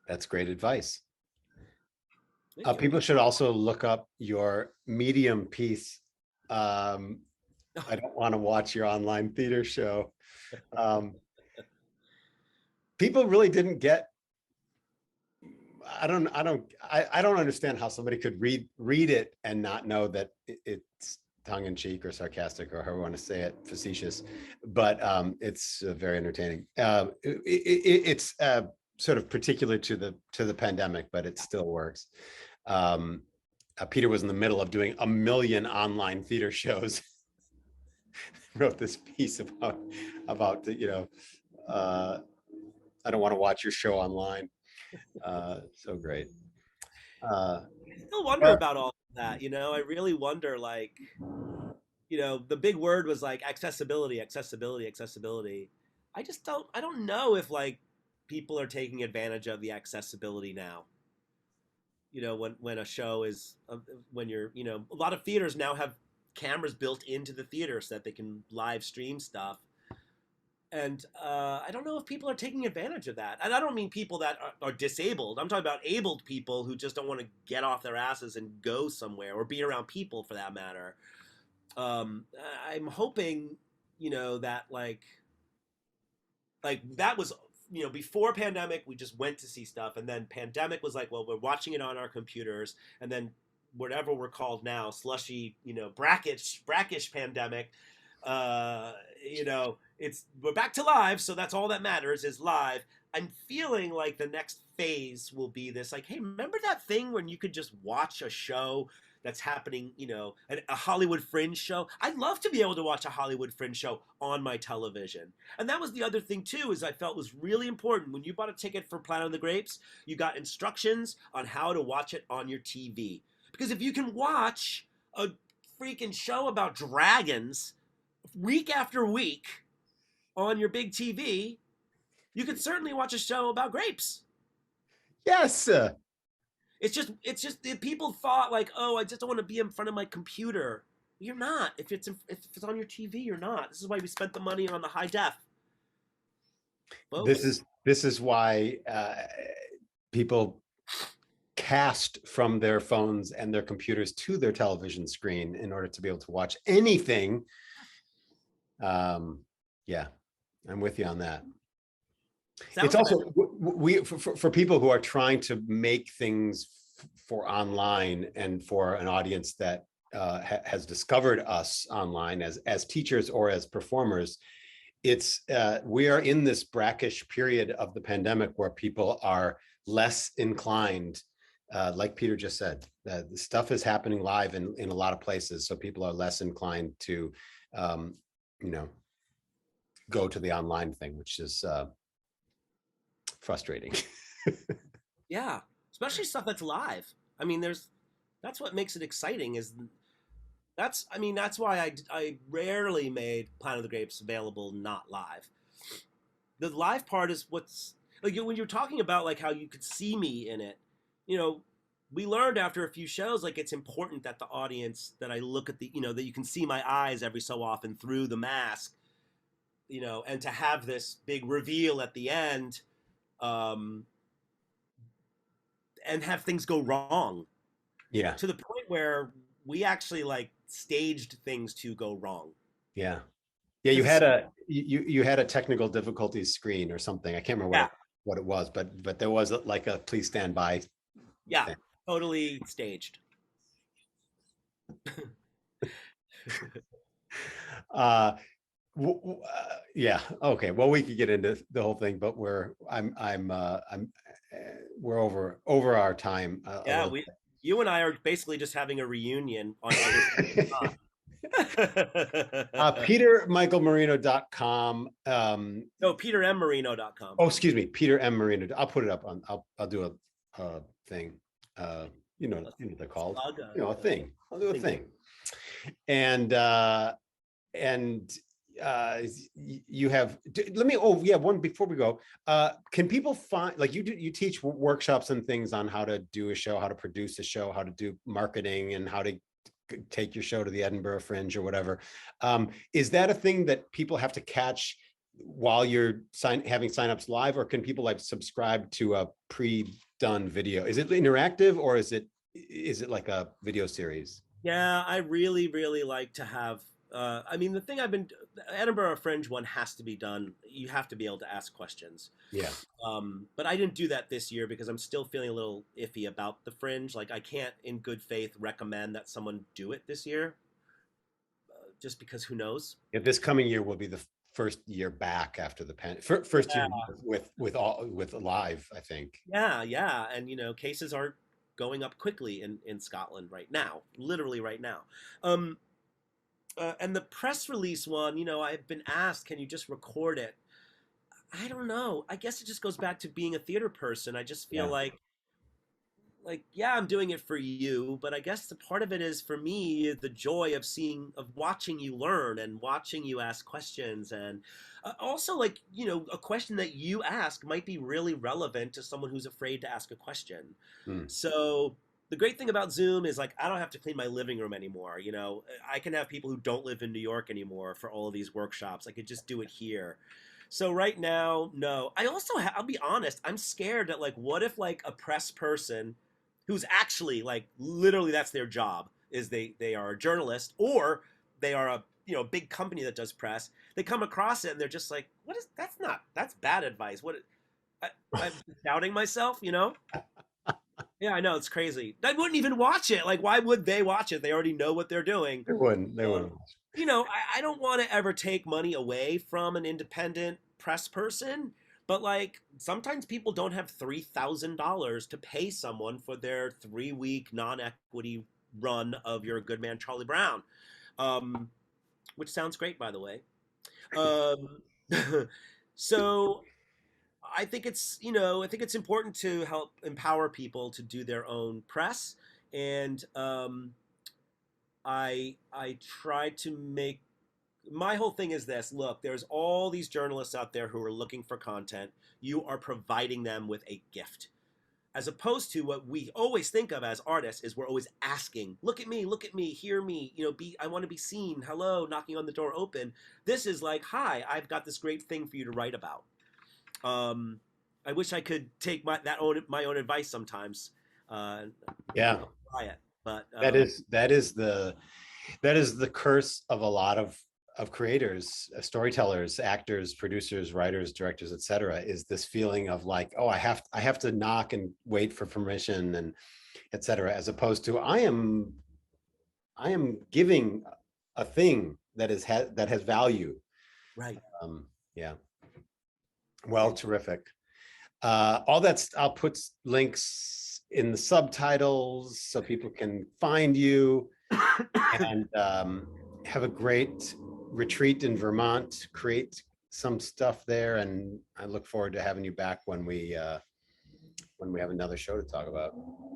that's great advice. Thank you. People should also look up your Medium piece. Um, I don't want to watch your online theater show. Um, People really didn't get. I don't understand how somebody could read it and not know that it's tongue in cheek or sarcastic or however you want to say it, facetious, but it's very entertaining. It's sort of particular to the pandemic, but it still works. Um, Peter was in the middle of doing a million online theater shows. Wrote this piece about uh, I don't want to watch your show online. So great. I still wonder Well, about all of that. I really wonder, like, the big word was like accessibility, accessibility, accessibility. I don't know if like people are taking advantage of the accessibility now. When a show is, when you're, a lot of theaters now have cameras built into the theater so that they can live stream stuff. And I don't know if people are taking advantage of that. And I don't mean people that are disabled. I'm talking about abled people who just don't want to get off their asses and go somewhere or be around people for that matter. Um, I'm hoping, that like that was, before pandemic we just went to see stuff, and then pandemic was like, well, we're watching it on our computers, and then whatever we're called now, slushy, brackish pandemic, uh it's we're back to live, so that's all that matters is live. I'm feeling like the next phase will be this, like, hey, remember that thing when you could just watch a show that's happening, a Hollywood Fringe show? I'd love to be able to watch a Hollywood Fringe show on my television. And that was the other thing too, is I felt was really important. When you bought a ticket for Planet of the Grapes, you got instructions on how to watch it on your TV. Because if you can watch a freaking show about dragons week after week on your big TV, you could certainly watch a show about grapes. yes. It's just people thought like, oh, I just don't want to be in front of my computer. You're not. If it's on your TV, you're not. This is why we spent the money on the high def, This folks. is this is why people cast from their phones and their computers to their television screen in order to be able to watch anything. Yeah, I'm with you on that. It's Sounds better. also for people who are trying to make things for online and for an audience that has discovered us online as teachers or as performers. It's we are in this brackish period of the pandemic where people are less inclined, like Peter just said, the stuff is happening live in a lot of places, so people are less inclined to you know go to the online thing, which is frustrating. Yeah, especially stuff that's live. I mean, that's what makes it exciting. That's why I rarely made Planet of the Grapes available not live. The live part is what's like, when you're talking about like how you could see me in it. You know, we learned after a few shows, like, it's important that the audience, that I look at the, that you can see my eyes every so often through the mask, and to have this big reveal at the end, um, and have things go wrong Yeah, to the point where we actually like staged things to go wrong. yeah, yeah. You Because had it's, you had a technical difficulties screen or something. I can't remember yeah, what it was, but there was like a please stand by yeah, thing. totally staged. Uh, yeah. Okay. Well, we could get into the whole thing, but I'm we're over our time a Yeah, little you and I are basically just having a reunion on other bit. stuff. PeterMichaelMarino.com. No, petermmarino.com. Oh, excuse me, Peter M. Marino. I'll put it up on. I'll do a thing. Uh, what they're called. Plug A thing. I'll do a thing. thing. And and you have. Let me. Oh yeah, one before we go. Can people find, like, you teach workshops and things on how to do a show, how to produce a show, how to do marketing, and how to take your show to the Edinburgh Fringe or whatever. Is that a thing that people have to catch while you're having signups live, or can people like subscribe to a pre-done video? Is it interactive, or is it like a video series? Yeah, I really, really like to have. The thing the Edinburgh Fringe one has to be done. You have to be able to ask questions. Yeah. But I didn't do that this year because I'm still feeling a little iffy about the Fringe. Like, I can't, in good faith, recommend that someone do it this year, just because who knows? Yeah, this coming year will be the first year back after the first year Yeah, with live, I think. yeah, yeah. And cases are going up quickly in Scotland right now, literally right now. Um, and the press release one, I've been asked, can you just record it? I don't know. I guess it just goes back to being a theater person. I just feel Yeah. like yeah, I'm doing it for you, but I guess the part of it is for me the joy of watching you learn and watching you ask questions, and also, like, a question that you ask might be really relevant to someone who's afraid to ask a question. Hmm. So the great thing about Zoom is, like, I don't have to clean my living room anymore. I can have people who don't live in New York anymore for all of these workshops. I could just do it here. So right now, no. I also, I'll be honest, I'm scared that, like, what if, like, a press person who's actually, like, literally that's their job, is they are a journalist, or they are a big company that does press. They come across it and they're just like, what is that's bad advice. I'm doubting myself, Yeah, I know, it's crazy. I wouldn't even watch it. Like, why would they watch it? They already know what they're doing. They wouldn't. They Um, wouldn't. I don't want to ever take money away from an independent press person, but, like, sometimes people don't have $3,000 to pay someone for their 3-week non-equity run of You're a Good Man, Charlie Brown, um, which sounds great, by the way. Um, so I think it's important to help empower people to do their own press, and I try to make my whole thing is this: look, there's all these journalists out there who are looking for content. You are providing them with a gift, as opposed to what we always think of as artists is we're always asking, look at me, hear me, I want to be seen, hello, knocking on the door, open. This is like, hi, I've got this great thing for you to write about. um, I wish I could take my own advice sometimes. Uh, Yeah, Try it, but that is the curse of a lot of creators, storytellers, actors, producers, writers, directors, etc. Is this feeling of like, oh, I have to knock and wait for permission and etc. As opposed to I am giving a thing that that has value. right. Yeah. Well, terrific. All that's I'll put links in the subtitles so people can find you, and have a great retreat in Vermont. Create some stuff there, and I look forward to having you back when we have another show to talk about.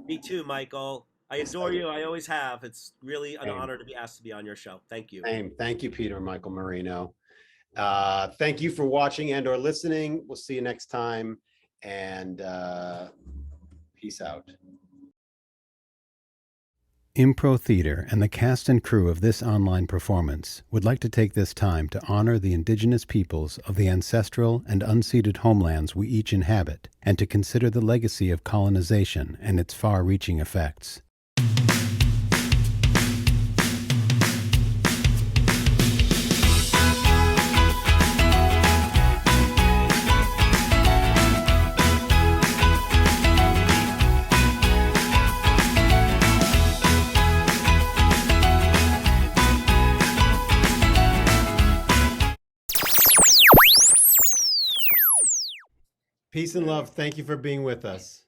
Me too, Michael. I adore you. I always have. It's really an honor to be asked to be on your show. Thank you. Same. Thank you, Peter Michael Marino. Thank you for watching and or listening. We'll see you next time, and peace out. Impro Theater and the cast and crew of this online performance would like to take this time to honor the indigenous peoples of the ancestral and unceded homelands we each inhabit, and to consider the legacy of colonization and its far-reaching effects. Peace and love. Thank you for being with us.